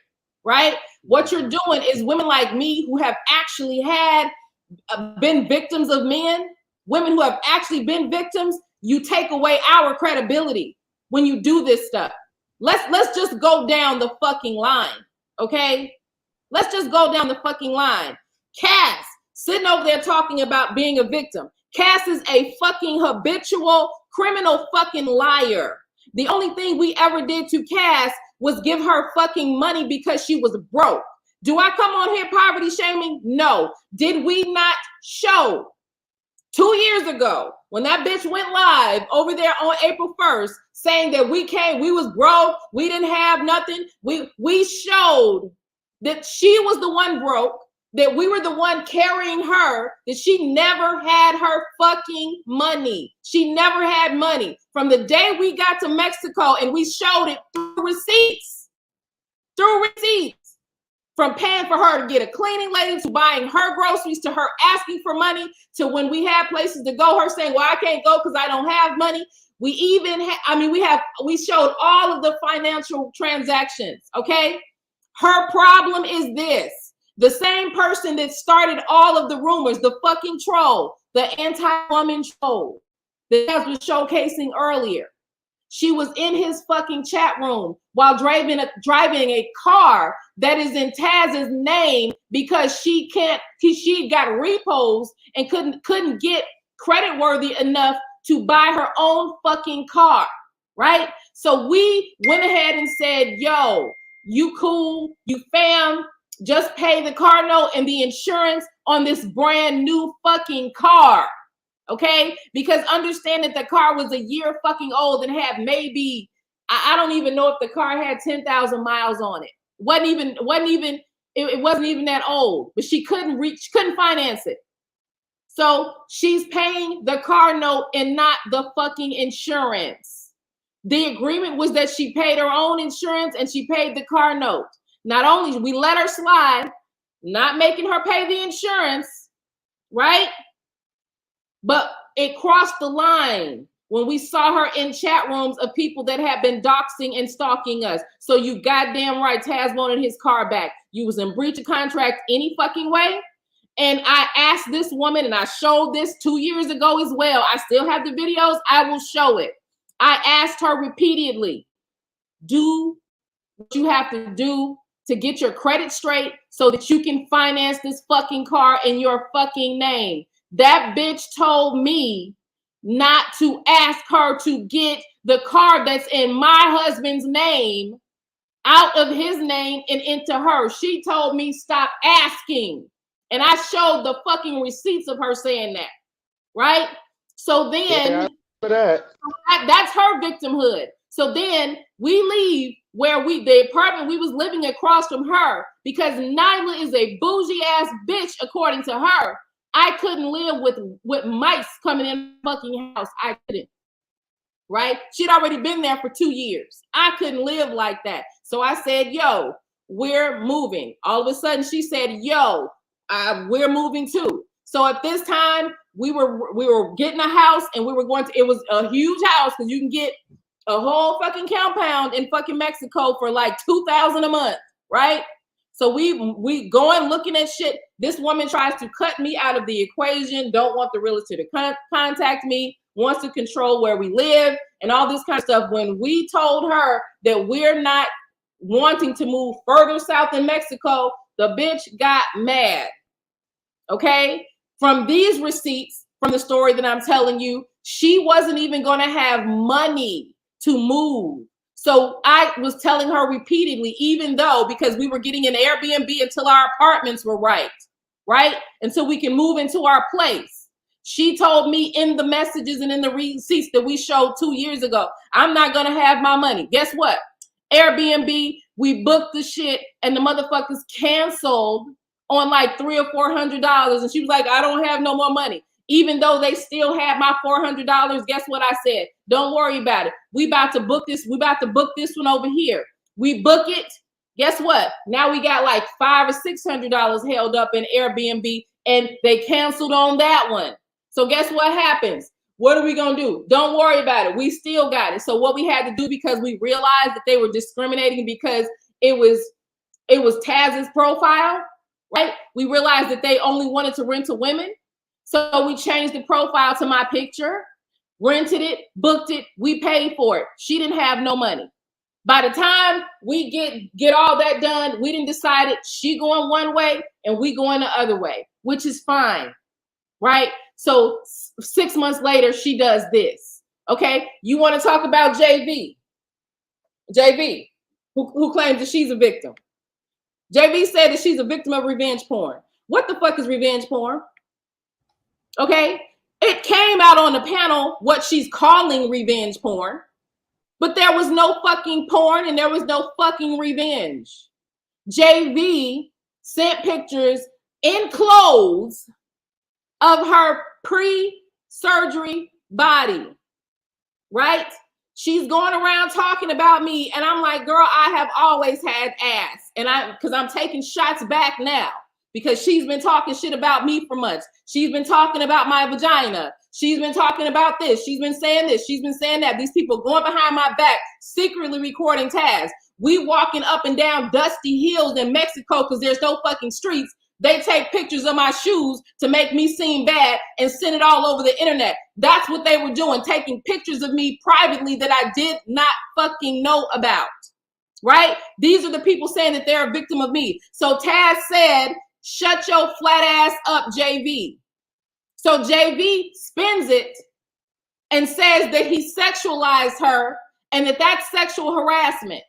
right? What you're doing is women like me who have actually had been victims of men, women who have actually been victims, you take away our credibility when you do this stuff. Let's just go down the fucking line, okay? Let's just go down the fucking line. Cass sitting over there talking about being a victim. Cass is a fucking habitual criminal fucking liar. The only thing we ever did to Cass was give her fucking money because she was broke. Do I come on here poverty shaming? No. Did we not show 2 years ago when that bitch went live over there on April 1st saying that we was broke, we didn't have nothing. We showed that she was the one broke, that we were the one carrying her, that she never had her fucking money. She never had money. From the day we got to Mexico, and we showed it through receipts. From paying for her to get a cleaning lady, to buying her groceries, to her asking for money, to when we had places to go, her saying, well, I can't go because I don't have money. We even we showed all of the financial transactions, okay? Her problem is this. The same person that started all of the rumors, the fucking troll, the anti-woman troll that I was showcasing earlier. She was in his fucking chat room while driving a car that is in Taz's name because she got repos and couldn't get credit worthy enough to buy her own fucking car, right? So we went ahead and said, yo, you cool, you fam, just pay the car note and the insurance on this brand new fucking car, okay? Because understand that the car was a year fucking old and had maybe, I don't even know if the car had 10,000 miles on it. It wasn't even that old, but she couldn't finance it. So she's paying the car note and not the fucking insurance. The agreement was that she paid her own insurance and she paid the car note. Not only we let her slide, not making her pay the insurance, right? But it crossed the line when we saw her in chat rooms of people that had been doxing and stalking us. So you goddamn right, Taz wanted his car back. You was in breach of contract any fucking way. And I asked this woman, and I showed this 2 years ago as well. I still have the videos. I will show it. I asked her repeatedly, do what you have to do to get your credit straight so that you can finance this fucking car in your fucking name. That bitch told me not to ask her to get the car that's in my husband's name out of his name and into her. She told me stop asking. And I showed the fucking receipts of her saying that, right? So then, that's her victimhood. So then we leave the apartment we was living across from her because Nyla is a bougie ass bitch, according to her. I couldn't live with mice coming in the fucking house. I couldn't, right? She'd already been there for 2 years. I couldn't live like that. So I said, yo, we're moving. All of a sudden she said, yo, we're moving too. So at this time, we were getting a house and we were going to, it was a huge house because you can get a whole fucking compound in fucking Mexico for like $2,000 a month. right? So we going looking at shit. This woman tries to cut me out of the equation, don't want the realtor to contact me, wants to control where we live and all this kind of stuff. When we told her that we're not wanting to move further south in Mexico, the bitch got mad. Okay? From these receipts, from the story that I'm telling you, she wasn't even going to have money to move. So I was telling her repeatedly, even though, because we were getting an Airbnb until our apartments were right? Until we can move into our place. She told me in the messages and in the receipts that we showed 2 years ago, I'm not going to have my money. Guess what? Airbnb, we booked the shit and the motherfuckers canceled on like $300 or $400. And she was like, I don't have no more money. Even though they still had my $400, guess what I said? Don't worry about it. We about to book this. We about to book this one over here. We book it. Guess what? Now we got like $500 or $600 held up in Airbnb and they canceled on that one. So guess what happens? What are we going to do? Don't worry about it. We still got it. So what we had to do, because we realized that they were discriminating because it was Taz's profile, right? We realized that they only wanted to rent to women. So we changed the profile to my picture, rented it, booked it. We paid for it. She didn't have no money. By the time we get all that done, we didn't decide it. She going one way and we going the other way, which is fine, right? So 6 months later, she does this. Okay, you want to talk about JV, who claims that she's a victim. JV said that she's a victim of revenge porn. What the fuck is revenge porn? Okay, it came out on the panel what she's calling revenge porn, but there was no fucking porn and there was no fucking revenge. JV sent pictures in clothes of her pre-surgery body, right? She's going around talking about me, and I'm like, girl, I have always had ass, and because I'm taking shots back now. Because she's been talking shit about me for months. She's been talking about my vagina. She's been talking about this. She's been saying this. She's been saying that. These people going behind my back, secretly recording Taz. We walking up and down dusty hills in Mexico because there's no fucking streets. They take pictures of my shoes to make me seem bad and send it all over the internet. That's what they were doing, taking pictures of me privately that I did not fucking know about, right? These are the people saying that they're a victim of me. So Taz said, shut your flat ass up, JV. So JV spins it and says that he sexualized her and that that's sexual harassment.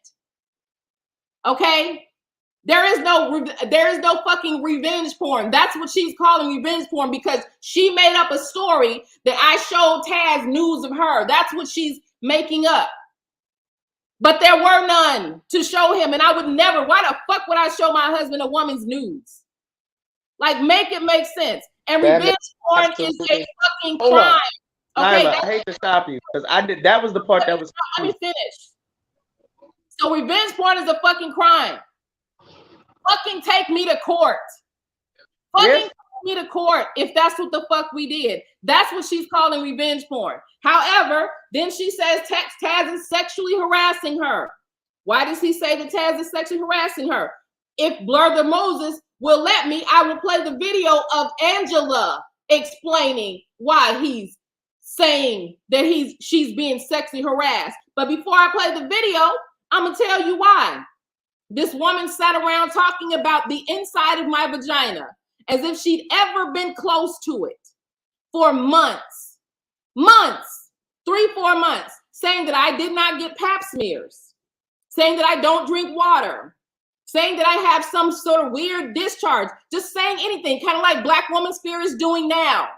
Okay? There is no fucking revenge porn. That's what she's calling revenge porn because she made up a story that I showed Taz news of her. That's what she's making up. But there were none to show him, and I would never. Why the fuck would I show my husband a woman's nudes? Like, make it make sense. And revenge porn is a fucking crime. Okay, Nyla, I hate to stop you because that was the part that was. Let me finish. So revenge porn is a fucking crime. Fucking take me to court. Fucking take me to court if that's what the fuck we did. That's what she's calling revenge porn. However, then she says Taz is sexually harassing her. Why does he say that Taz is sexually harassing her? If Blur the Moses will let me, I will play the video of Angela explaining why he's saying that she's being sexually harassed. But before I play the video, I'm gonna tell you why. This woman sat around talking about the inside of my vagina as if she'd ever been close to it for months, 3-4 months, saying that I did not get pap smears, saying that I don't drink water, saying that I have some sort of weird discharge, just saying anything, kind of like Black Woman Sphere is doing now,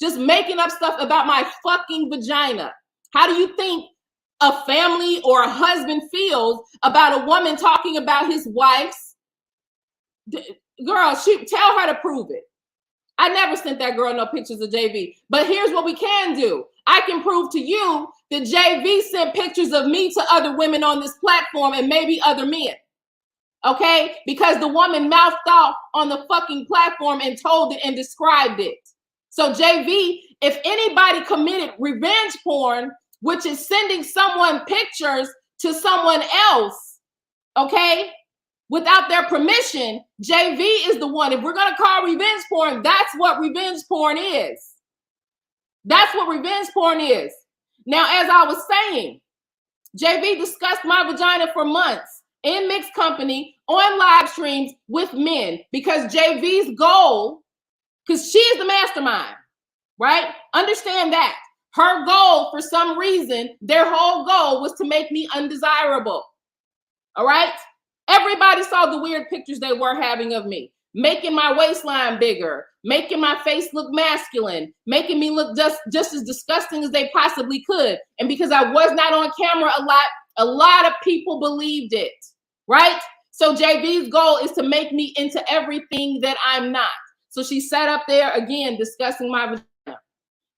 just making up stuff about my fucking vagina. How do you think a family or a husband feels about a woman talking about his wife's? Girl, tell her to prove it. I never sent that girl no pictures of JV. But here's what we can do. I can prove to you that JV sent pictures of me to other women on this platform and maybe other men. Okay? Because the woman mouthed off on the fucking platform and told it and described it. So JV, if anybody committed revenge porn, which is sending someone pictures to someone else, okay? without their permission. JV is the one. If we're going to call revenge porn, that's what revenge porn is. That's what revenge porn is. Now, as I was saying, JV discussed my vagina for months in mixed company on live streams with men because JV's goal, because she is the mastermind, right? Understand that. Her goal, for some reason, their whole goal was to make me undesirable. All right? Everybody saw the weird pictures they were having of me, making my waistline bigger, making my face look masculine, making me look just as disgusting as they possibly could. And because I was not on camera a lot of people believed it, right? So JV's goal is to make me into everything that I'm not. So she sat up there again discussing my vagina.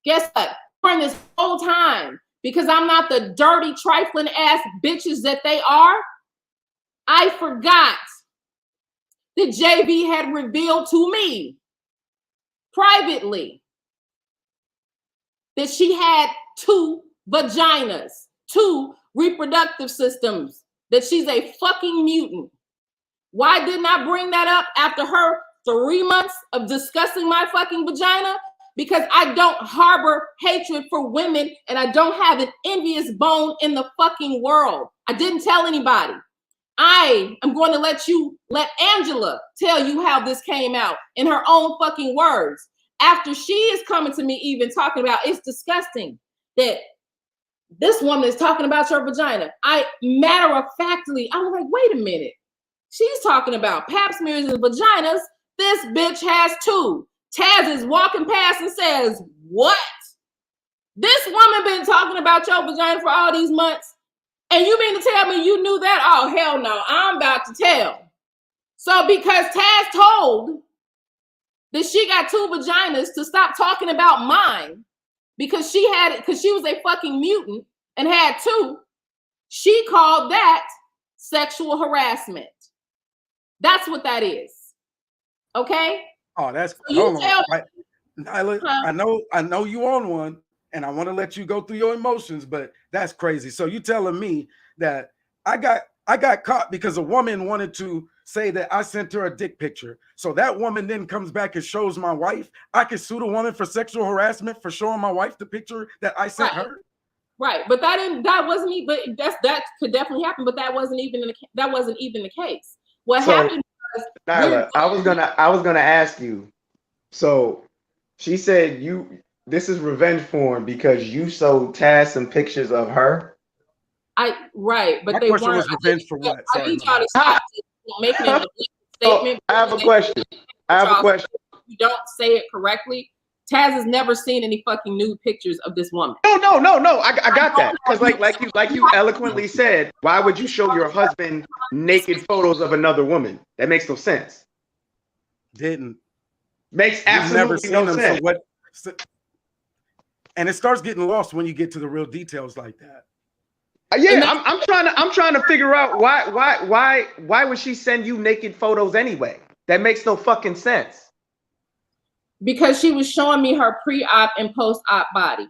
Guess what? During this whole time, because I'm not the dirty, trifling ass bitches that they are, I forgot that JV had revealed to me privately that she had 2 vaginas, 2 reproductive systems, that she's a fucking mutant. Why didn't I bring that up after her 3 months of discussing my fucking vagina? Because I don't harbor hatred for women and I don't have an envious bone in the fucking world. I didn't tell anybody. I am going to let Angela tell you how this came out in her own fucking words. After she is coming to me even talking about, it's disgusting that this woman is talking about your vagina. Matter of factly, I was like, wait a minute. She's talking about pap smears and vaginas. This bitch has 2. Taz is walking past and says, what? This woman been talking about your vagina for all these months? And you mean to tell me you knew that? Oh, hell no, I'm about to tell. So because Taz told that she got 2 vaginas to stop talking about mine because she was a fucking mutant and had 2, she called that sexual harassment. That's what that is. Okay? Oh, that's so you tell me. Nyla, huh? I know you on one, and I want to let you go through your emotions, but that's crazy. So you telling me that I got caught because a woman wanted to say that I sent her a dick picture. So that woman then comes back and shows my wife. I could sue the woman for sexual harassment for showing my wife the picture that I sent her. Right, but that wasn't even. But that could definitely happen. But that wasn't even the case. What happened? Nyla, I was gonna ask you. So she said this is revenge porn because you showed Taz some pictures of her. Right, but my they question weren't. was revenge for what? I need y'all to stop making a statement. I have a question. You don't say it correctly. Taz has never seen any fucking nude pictures of this woman. No. I got that. Because like you eloquently said, why would you show your husband naked photos of another woman? That makes no sense. Didn't. Makes absolutely no sense. And it starts getting lost when you get to the real details like that. Yeah, I'm trying to figure out why would she send you naked photos anyway? That makes no fucking sense. Because she was showing me her pre-op and post-op body.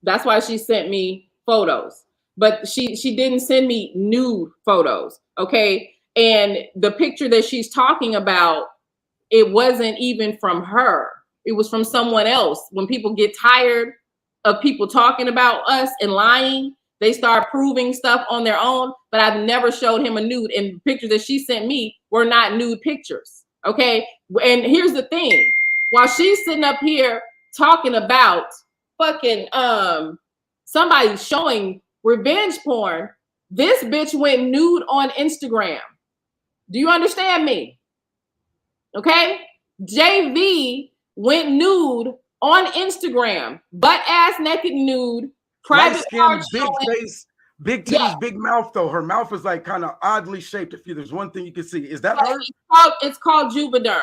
That's why she sent me photos. But she didn't send me nude photos, okay? And the picture that she's talking about, it wasn't even from her. It was from someone else. When people get tired of people talking about us and lying, they start proving stuff on their own. But I've never showed him a nude, and pictures that she sent me were not nude pictures. Okay, and here's the thing: while she's sitting up here talking about fucking somebody showing revenge porn, this bitch went nude on Instagram. Do you understand me? Okay, JV went nude on Instagram, butt ass naked nude, private skin, big face, big titties, big mouth. Though her mouth is like kind of oddly shaped. If there's one thing you can see, is that her? It's called Juvederm.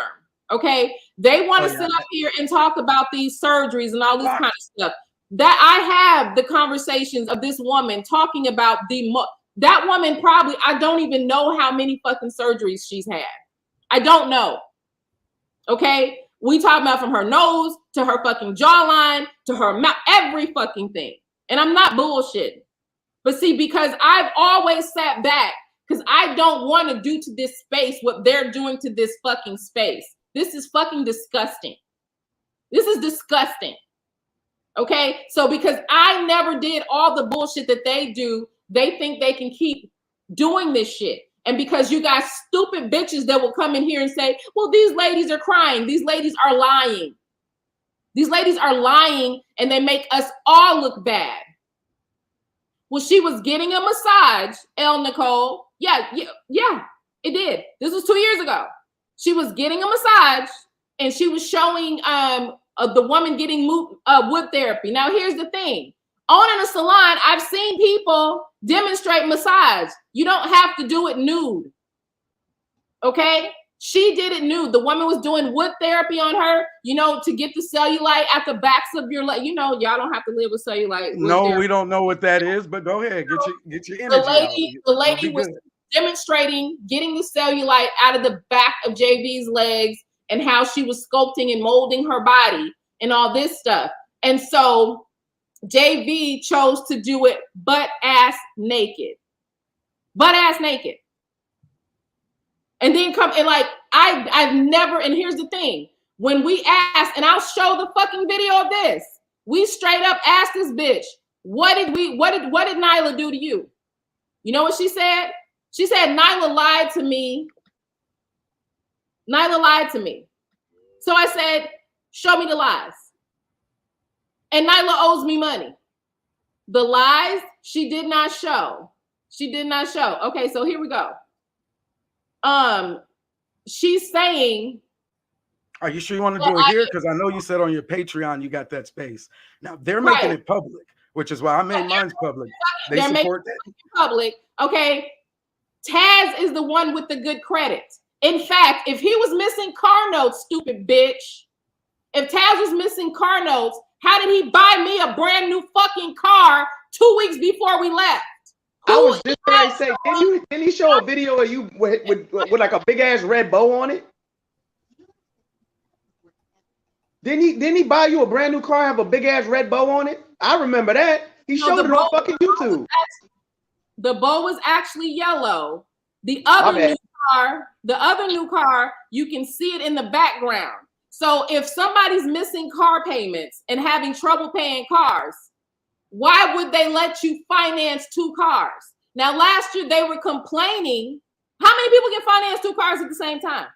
Okay, they want to sit up here and talk about these surgeries and all this kind of stuff. That I have the conversations of this woman talking about that woman probably, I don't even know how many fucking surgeries she's had. I don't know. Okay, we talk about from her nose to her fucking jawline to her mouth, every fucking thing. And I'm not bullshitting. But see, because I've always sat back, because I don't want to do to this space what they're doing to this fucking space. This is fucking disgusting. This is disgusting. Okay? So because I never did all the bullshit that they do, they think they can keep doing this shit. And because you got stupid bitches that will come in here and say, well, these ladies are crying. These ladies are lying. These ladies are lying and they make us all look bad. Well, she was getting a massage, El Nicole. Yeah, it did. This was 2 years ago. She was getting a massage and she was showing the woman getting wood therapy. Now, here's the thing. Owning a salon, I've seen people demonstrate massage. You don't have to do it nude. Okay? She did it nude. The woman was doing wood therapy on her, to get the cellulite at the backs of your leg. Y'all don't have to live with cellulite. No, we don't know what that is, but go ahead. Get your energy The lady was demonstrating getting the cellulite out of the back of JV's legs and how she was sculpting and molding her body and all this stuff. And so JV chose to do it butt ass naked. Butt ass naked. And then I've never, and here's the thing. When we asked, and I'll show the fucking video of this, we straight up asked this bitch, what did Nyla do to you? You know what she said? She said, Nyla lied to me. Nyla lied to me. So I said, show me the lies. And Nyla owes me money. The lies she did not show. She did not show. Okay, so here we go. She's saying, are you sure you want to do it here? Because I know you said on your Patreon you got that space. Now they're making it public, which is why I made mine public. They're support that public. Okay, Taz is the one with the good credit. In fact, if he was missing car notes, stupid bitch, if Taz was missing car notes, how did he buy me a brand new fucking car 2 weeks before we left? I was just going to say, didn't he show a video of you with like a big ass red bow on it? Didn't he buy you a brand new car, have a big ass red bow on it? I remember that. He showed it on fucking YouTube. The bow was actually yellow. The other new car, you can see it in the background. So if somebody's missing car payments and having trouble paying cars, why would they let you finance 2 cars? Now, last year they were complaining. How many people can finance 2 cars at the same time?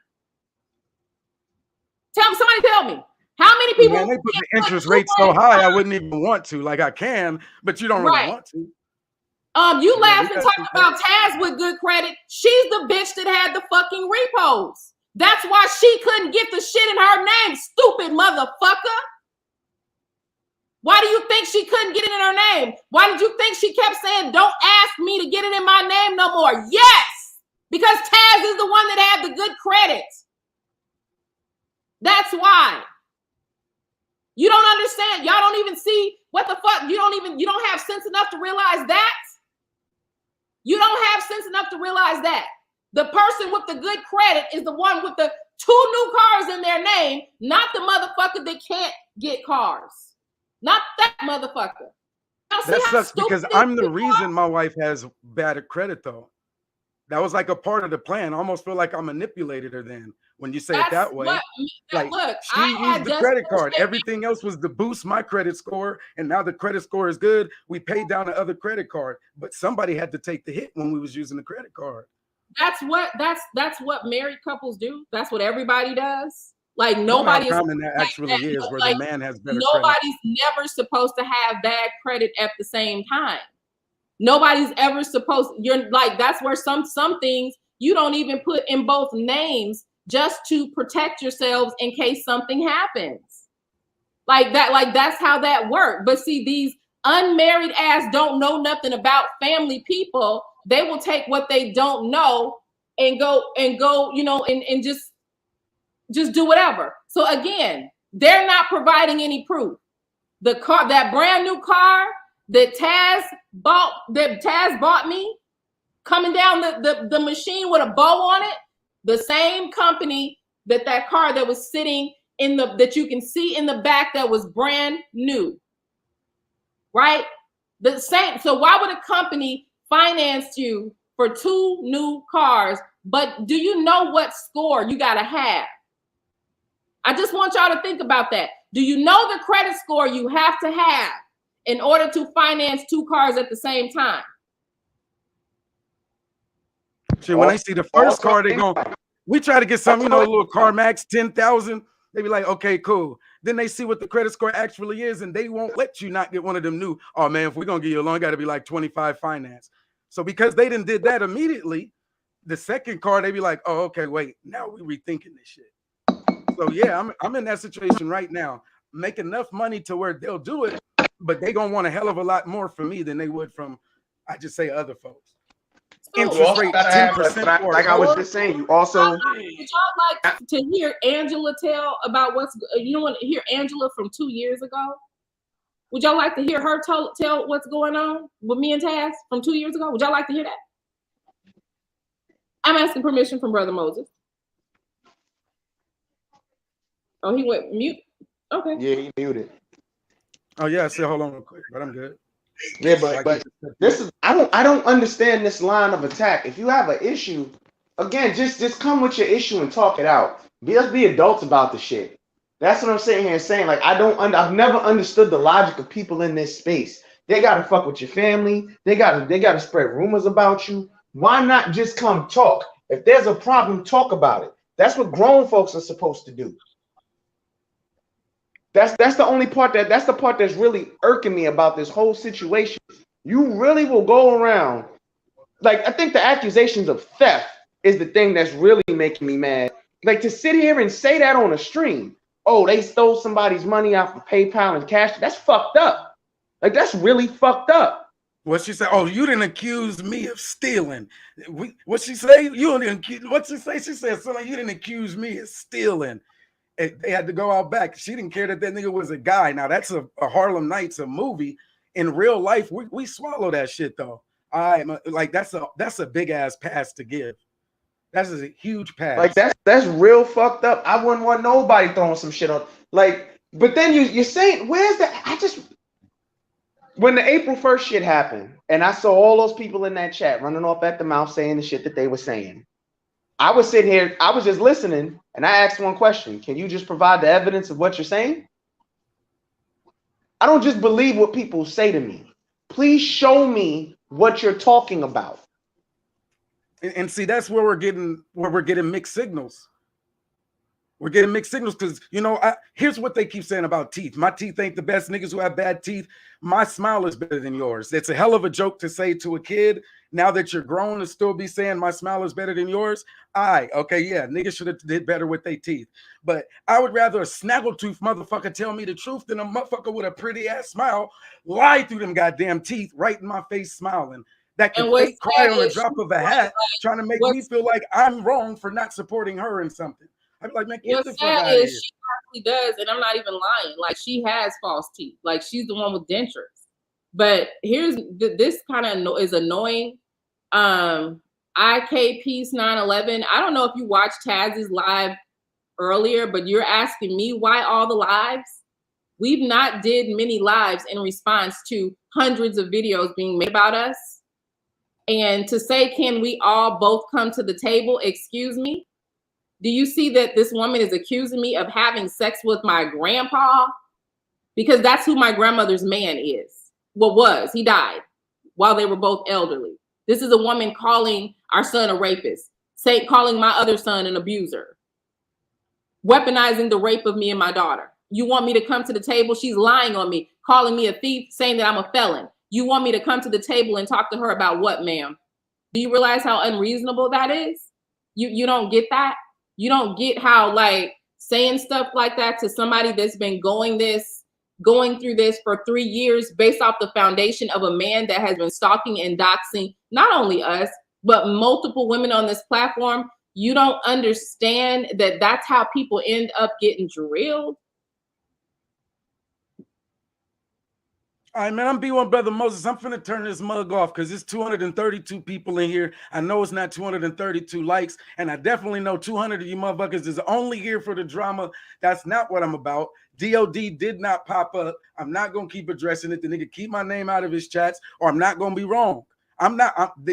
Somebody tell me. How many people? Man, they put the interest rate so high, I wouldn't even want to. Like I can, but you don't really want to. You laugh and talk about Taz with good credit. She's the bitch that had the fucking repos. That's why she couldn't get the shit in her name, stupid motherfucker. Why do you think she couldn't get it in her name? Why did you think she kept saying, don't ask me to get it in my name no more? Yes, because Taz is the one that had the good credit. That's why. You don't understand. Y'all don't even see what the fuck. You don't have sense enough to realize that. You don't have sense enough to realize that. The person with the good credit is the one with the 2 new cars in their name, not the motherfucker that can't get cars. Not that motherfucker. That sucks because I'm the reason my wife has bad credit, though. That was like a part of the plan. I almost feel like I manipulated her then when you say it that way. She used the credit card. Everything else was to boost my credit score. And now the credit score is good. We paid down the other credit card. But somebody had to take the hit when we was using the credit card. That's what married couples do. That's what everybody does. Like nobody is common that actually is where the man has better nobody's never supposed to have bad credit at the same time. Nobody's ever supposed, you're like, that's where some things you don't even put in both names just to protect yourselves in case something happens. Like that's how that works. But see, these unmarried ass don't know nothing about family people. They will take what they don't know and go, and just do whatever. So again, they're not providing any proof. The car, that brand new car that Taz bought me, coming down the machine with a bow on it, the same company that car that was sitting that you can see in the back that was brand new, right? The same. So why would a company finance you for 2 new cars. But do you know what score you got to have? I just want y'all to think about that. Do you know the credit score you have to have in order to finance 2 cars at the same time? Shit, when they see the first car, they go, we try to get some, a little car max 10,000. They be like, okay, cool. Then they see what the credit score actually is, and they won't let you not get one of them new. Oh man, if we're gonna give you a loan, got to be like 25 finance. So because they didn't did that immediately, the second car they be like, oh, okay, wait, now we rethinking this shit. So yeah, I'm in that situation right now. Make enough money to where they'll do it, but they gonna want a hell of a lot more from me than they would from, I just say, other folks. Interest rate 10%. Like I was just saying, you also. Would y'all like to hear Angela tell about want to hear Angela from 2 years ago? Would y'all like to hear her tell what's going on with me and Taz from 2 years ago? Would y'all like to hear that? I'm asking permission from Brother Moses. Oh, he went mute. Okay. Yeah, he muted. Oh yeah, I said hold on real quick, but I'm good. Yeah, but this is I don't understand this line of attack. If you have an issue, again, just come with your issue and talk it out. Let's be adults about the shit. That's what I'm sitting here saying. Like I've never understood the logic of people in this space. They gotta fuck with your family. They gotta spread rumors about you. Why not just come talk? If there's a problem, talk about it. That's what grown folks are supposed to do. That's the only part that's the part that's really irking me about this whole situation. You really will go around, like I think the accusations of theft is the thing that's really making me mad. Like to sit here and say that on a stream, oh, they stole somebody's money off of PayPal and cash. That's fucked up. Like that's really fucked up. What she said? Oh, you didn't accuse me of stealing. What she say? You didn't accuse. What she say? She said something. You didn't accuse me of stealing. They had to go out back. She didn't care that nigga was a guy. Now that's a Harlem Nights, a movie. In real life, we swallow that shit though. Like that's a big ass pass to give. That's a huge pass. Like that's real fucked up. I wouldn't want nobody throwing some shit on. Like, but then you're saying, where's the? When the April 1st shit happened, and I saw all those people in that chat running off at the mouth saying the shit that they were saying. I was sitting here, I was just listening, and I asked one question. Can you just provide the evidence of what you're saying? I don't just believe what people say to me. Please show me what you're talking about. And see, that's where we're getting mixed signals. We're getting mixed signals because, here's what they keep saying about teeth. My teeth ain't the best. Niggas who have bad teeth, my smile is better than yours. It's a hell of a joke to say to a kid. Now that you're grown to still be saying my smile is better than yours. Okay, yeah, niggas should have did better with their teeth. But I would rather a snaggletooth motherfucker tell me the truth than a motherfucker with a pretty ass smile lie through them goddamn teeth right in my face smiling. That can fake cry on the drop of a hat, trying to make me feel like I'm wrong for not supporting her in something. I'd be like, man, get the fuck out of here. She actually does, and I'm not even lying. Like she has false teeth. Like she's the one with dentures. But here's this kind of is annoying. IK Peace 911. I don't know if you watched Taz's live earlier, but you're asking me why all the lives. We've not did many lives in response to hundreds of videos being made about us. And to say, can we all both come to the table? Excuse me. Do you see that this woman is accusing me of having sex with my grandpa? Because that's who my grandmother's man is. Well, was. He died while they were both elderly. This is a woman calling our son a rapist, calling my other son an abuser, weaponizing the rape of me and my daughter. You want me to come to the table? She's lying on me, calling me a thief, saying that I'm a felon. You want me to come to the table and talk to her about what, ma'am? Do you realize how unreasonable that is? You don't get that? You don't get how, like, saying stuff like that to somebody that's been going through this for 3 years based off the foundation of a man that has been stalking and doxing not only us, but multiple women on this platform. You don't understand that that's how people end up getting drilled. All right, man, I'm B1 Brother Moses. I'm finna turn this mug off because there's 232 people in here. I know it's not 232 likes, and I definitely know 200 of you motherfuckers is only here for the drama. That's not what I'm about. DOD did not pop up. I'm not going to keep addressing it. The nigga keep my name out of his chats, or I'm not going to be wrong.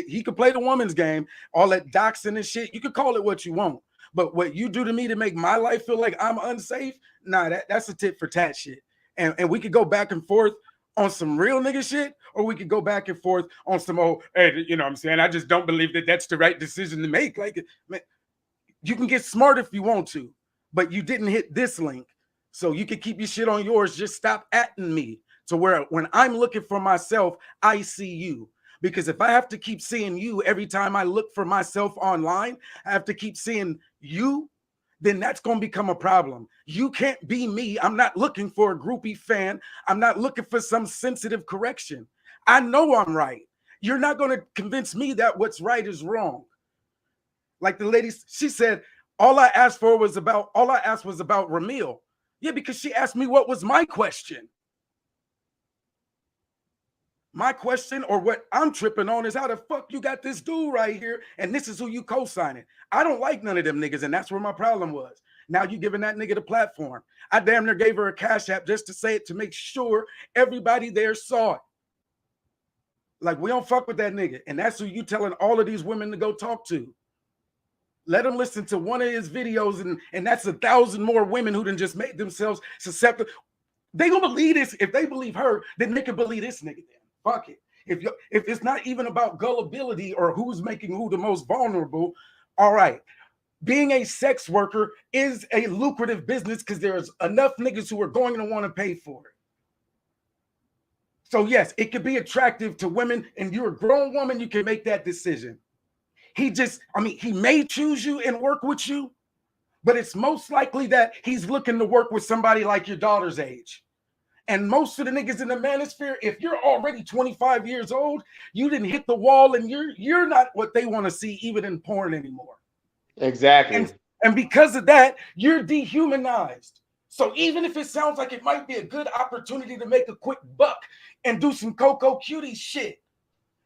He could play the woman's game, all that doxing and shit. You could call it what you want. But what you do to me to make my life feel like I'm unsafe, nah, that's a tit for tat shit. And we could go back and forth on some real nigga shit, or we could go back and forth on some old, hey, you know what I'm saying? I just don't believe that that's the right decision to make. Like, man, you can get smart if you want to, but you didn't hit this link. So you can keep your shit on yours. Just stop atting me to where when I'm looking for myself, I see you. Because if I have to keep seeing you every time I look for myself online, I have to keep seeing you, then that's going to become a problem. You can't be me. I'm not looking for a groupie fan. I'm not looking for some sensitive correction. I know I'm right. You're not going to convince me that what's right is wrong. Like the lady, she said, all I asked was about Ramil. Yeah, because she asked me what was my question. My question, or what I'm tripping on, is how the fuck you got this dude right here and this is who you co-signing. I don't like none of them niggas, and that's where my problem was. Now you giving that nigga the platform. I damn near gave her a cash app just to say it, to make sure everybody there saw it. Like, we don't fuck with that nigga, and that's who you telling all of these women to go talk to. Let them listen to one of his videos, and that's 1,000 more women who done just made themselves susceptible. They gonna believe this. If they believe her, then they can believe this nigga then. Fuck it. If it's not even about gullibility or who's making who the most vulnerable, all right. Being a sex worker is a lucrative business because there's enough niggas who are going to want to pay for it. So yes, it could be attractive to women, and you're a grown woman, you can make that decision. He may choose you and work with you, but it's most likely that he's looking to work with somebody like your daughter's age. And most of the niggas in the manosphere, if you're already 25 years old, you didn't hit the wall, and you're not what they want to see even in porn anymore. Exactly. And because of that, you're dehumanized. So even if it sounds like it might be a good opportunity to make a quick buck and do some Coco Cutie shit,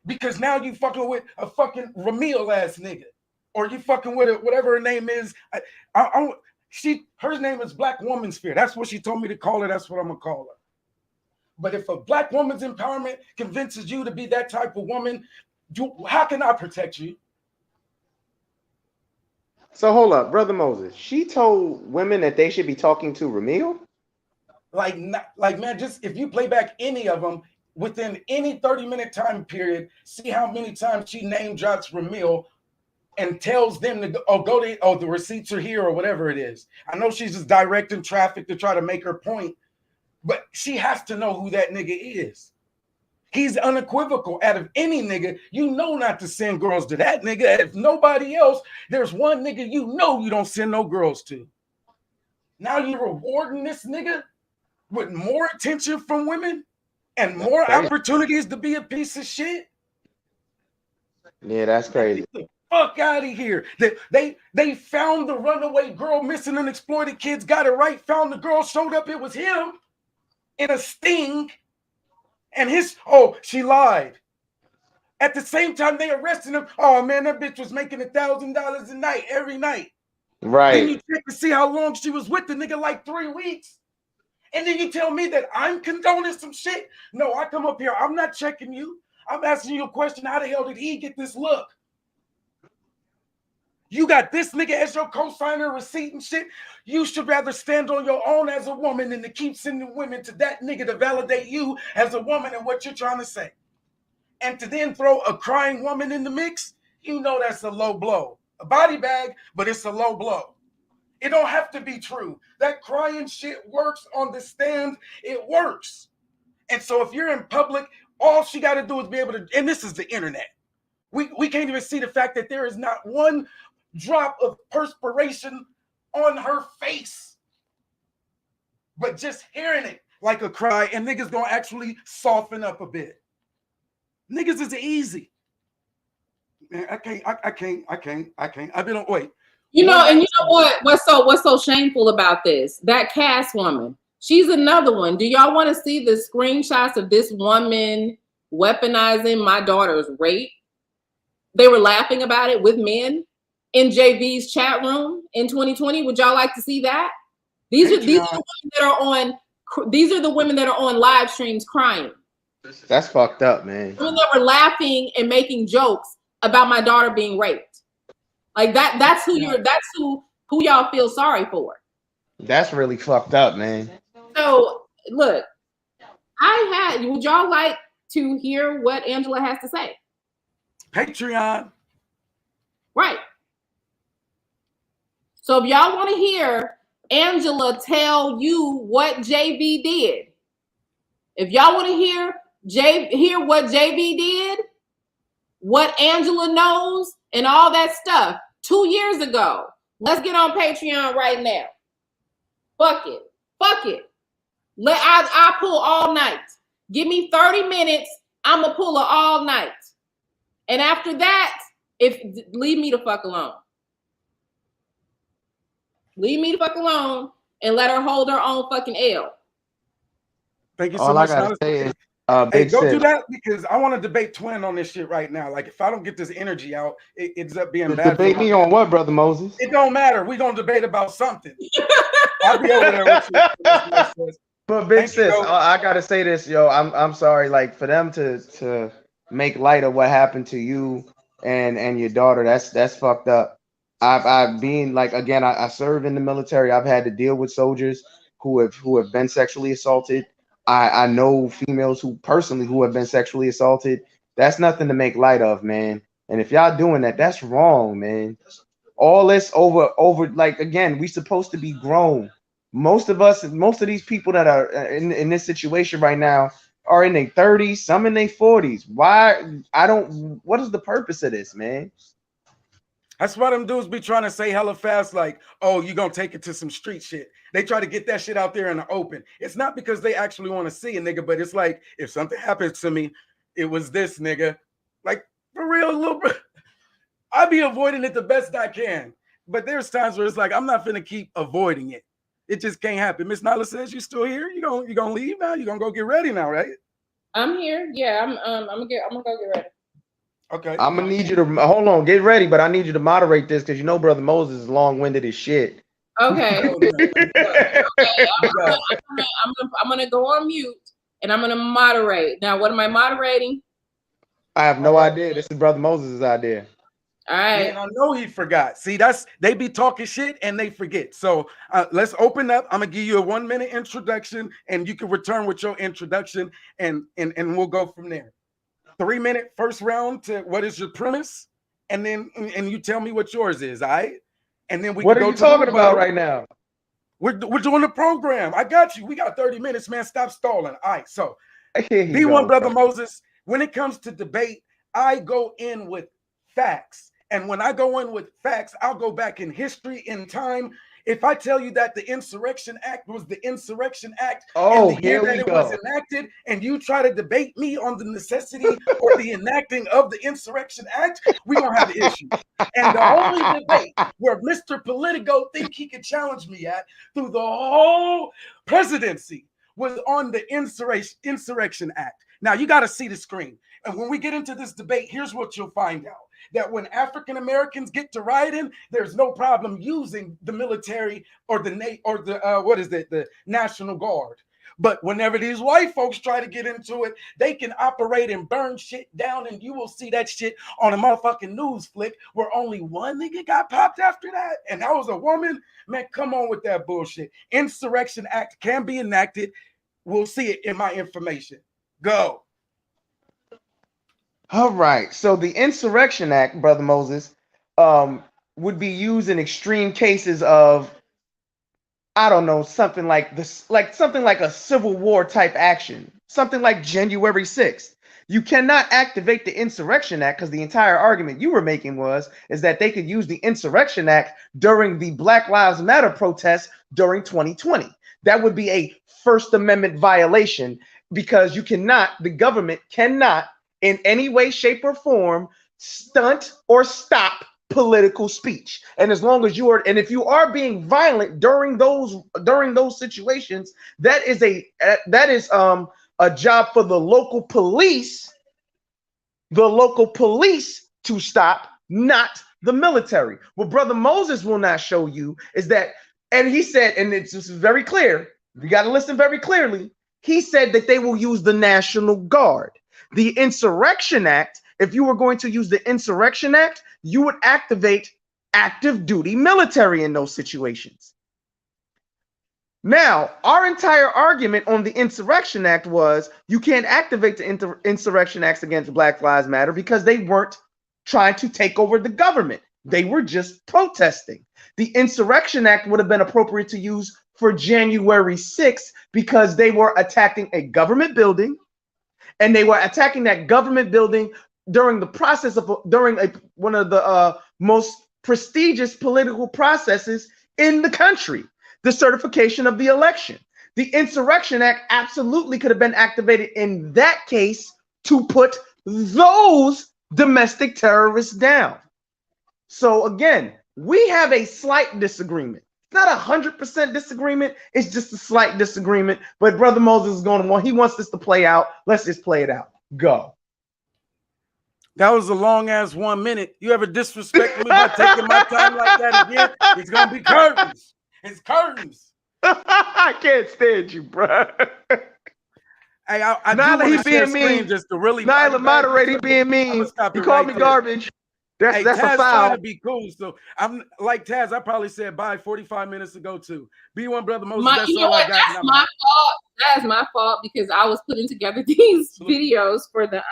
because now you fucking with a fucking Ramil ass nigga, or you fucking with whatever her name is. Her name is Black Woman's Fear. That's what she told me to call her. That's what I'm gonna call her. But if a Black woman's empowerment convinces you to be that type of woman, how can I protect you? So hold up, Brother Moses. She told women that they should be talking to Ramil? Like man, just if you play back any of them within any 30-minute time period, see how many times she name drops Ramil and tells them to the receipts are here or whatever it is. I know she's just directing traffic to try to make her point, but she has to know who that nigga is. He's unequivocal. Out of any nigga, you know not to send girls to that nigga. If nobody else, there's one nigga you know you don't send no girls to. Now you're rewarding this nigga with more attention from women and more opportunities to be a piece of shit. Yeah, that's crazy. Get the fuck out of here. They found the runaway girl, missing and exploited kids, got it right, found the girl, showed up, it was him in a sting. And she lied. At the same time, they arrested him. Oh man, that bitch was making $1,000 a night, every night. Right. Then you check to see how long she was with the nigga, like 3 weeks. And then you tell me that I'm condoning some shit? No, I come up here, I'm not checking you. I'm asking you a question. How the hell did he get this look? You got this nigga as your co-signer, receipt and shit. You should rather stand on your own as a woman than to keep sending women to that nigga to validate you as a woman and what you're trying to say. And to then throw a crying woman in the mix, you know that's a low blow. A body bag, but it's a low blow. It don't have to be true. That crying shit works on the stand. It works. And so if you're in public, all she got to do is be able to, and this is the internet. We can't even see the fact that there is not one drop of perspiration on her face, but just hearing it like a cry, and niggas gonna actually soften up a bit. Niggas is easy. Man, I can't. I've been on wait. You know, and you know what's so shameful about this? That Cass woman, she's another one. Do y'all want to see the screenshots of this woman weaponizing my daughter's rape? They were laughing about it with men in JV's chat room in 2020. Would y'all like to see that? These are the women that are on live streams crying. That's fucked up, man. When they were laughing and making jokes about my daughter being raped. Like that's who who y'all feel sorry for. That's really fucked up, man. So look, would y'all like to hear what Angela has to say? Patreon. Right. So if y'all want to hear Angela tell you what JV did, if y'all want to hear what JV did, what Angela knows, and all that stuff 2 years ago, let's get on Patreon right now. Fuck it. I pull all night. Give me 30 minutes. I'm gonna pull her all night. And after that, leave me the fuck alone. Leave me the fuck alone and let her hold her own fucking L. Thank you so All much. I gotta say is, Hey, Big go Sis. do that because I want to debate Twin on this shit right now. Like, if I don't get this energy out, it ends up being bad. Debate me on what, Brother Moses? It don't matter. We're gonna debate about something. I'll be over there with you. But Big Sis, I gotta say this, yo. I'm sorry, like for them to make light of what happened to you and your daughter. That's fucked up. I've been like, again, I serve in the military. I've had to deal with soldiers who have been sexually assaulted. I know females who have been sexually assaulted. That's nothing to make light of, man. And if y'all doing that, that's wrong, man. All this over like, again, we supposed to be grown. Most of these people that are in this situation right now are in their 30s, some in their 40s. What is the purpose of this, man? That's why them dudes be trying to say hella fast, like, oh, you gonna take it to some street shit. They try to get that shit out there in the open. It's not because they actually want to see a nigga, but it's like, if something happens to me, it was this nigga. Like, for real, little bro. I be avoiding it the best I can. But there's times where it's like, I'm not finna keep avoiding it. It just can't happen. Miss Nala says you still here. You gonna leave now? You gonna go get ready now, right? I'm here. Yeah, I'm gonna go get ready. Okay. I'm gonna need you to hold on, get ready, but I need you to moderate this because you know Brother Moses is long-winded as shit. Okay. I'm gonna go on mute and I'm gonna moderate. Now, what am I moderating? I have no idea. This is Brother Moses' idea. All right. Man, I know he forgot. See, they be talking shit and they forget. So let's open up. I'm gonna give you a 1 minute introduction, and you can return with your introduction, and we'll go from there. 3 minute first round to what is your premise, and then you tell me what yours is. All right, and then we. What can are go you to talking about right now? We're doing the program. I got you. We got 30 minutes, man. Stop stalling. All right, so B1 Brother Moses. When it comes to debate, I go in with facts. And when I go in with facts, I'll go back in history, in time. If I tell you that the Insurrection Act was the Insurrection Act in the year that it was enacted, and you try to debate me on the necessity or the enacting of the Insurrection Act, we're going to have an issue. And the only debate where Mr. Politico think he can challenge me at through the whole presidency was on the Insurrection Act. Now, you got to see the screen. And when we get into this debate, here's what you'll find out. That when African Americans get to rioting, there's no problem using the military or the National Guard. But whenever these white folks try to get into it, they can operate and burn shit down, and you will see that shit on a motherfucking news flick where only one nigga got popped after that, and that was a woman. Man, come on with that bullshit. Insurrection Act can be enacted. We'll see it in my information. Go. All right. So the Insurrection Act, Brother Moses, would be used in extreme cases of, I don't know, something like this, like something like a Civil War type action, something like January 6th. You cannot activate the Insurrection Act because the entire argument you were making is that they could use the Insurrection Act during the Black Lives Matter protests during 2020. That would be a First Amendment violation because the government cannot in any way, shape, or form stunt or stop political speech. And as long as if you are being violent during those situations, that is a job for the local police to stop, not the military. What Brother Moses will not show you is that, and he said, and it's just very clear, you got to listen very clearly. he said that they will use the National Guard. The Insurrection Act, if you were going to use the Insurrection Act, you would activate active duty military in those situations. Now, our entire argument on the Insurrection Act was you can't activate the Insurrection Acts against Black Lives Matter because they weren't trying to take over the government. They were just protesting. The Insurrection Act would have been appropriate to use for January 6th because they were attacking a government building, and they were attacking that government building during the process of one of the most prestigious political processes in the country, the certification of the election. The Insurrection Act absolutely could have been activated in that case to put those domestic terrorists down. So again, we have a slight disagreement. It's not 100% disagreement. It's just a slight disagreement. But Brother Moses is going to want, he wants this to play out. Let's just play it out. Go. That was a long ass 1 minute. You ever disrespect me by taking my time like that again? It's gonna be curtains. It's curtains. I can't stand you, bro. Hey, I Now do that he want to share being mean, screen just to really. Nyla moderate, he being mean. He called me garbage. That's Taz a trying foul. to be cool. So I'm like Taz. I probably said bye 45 minutes ago too. B1 Brother Moses. That's I got. That's my fault. That is my fault because I was putting together these videos for the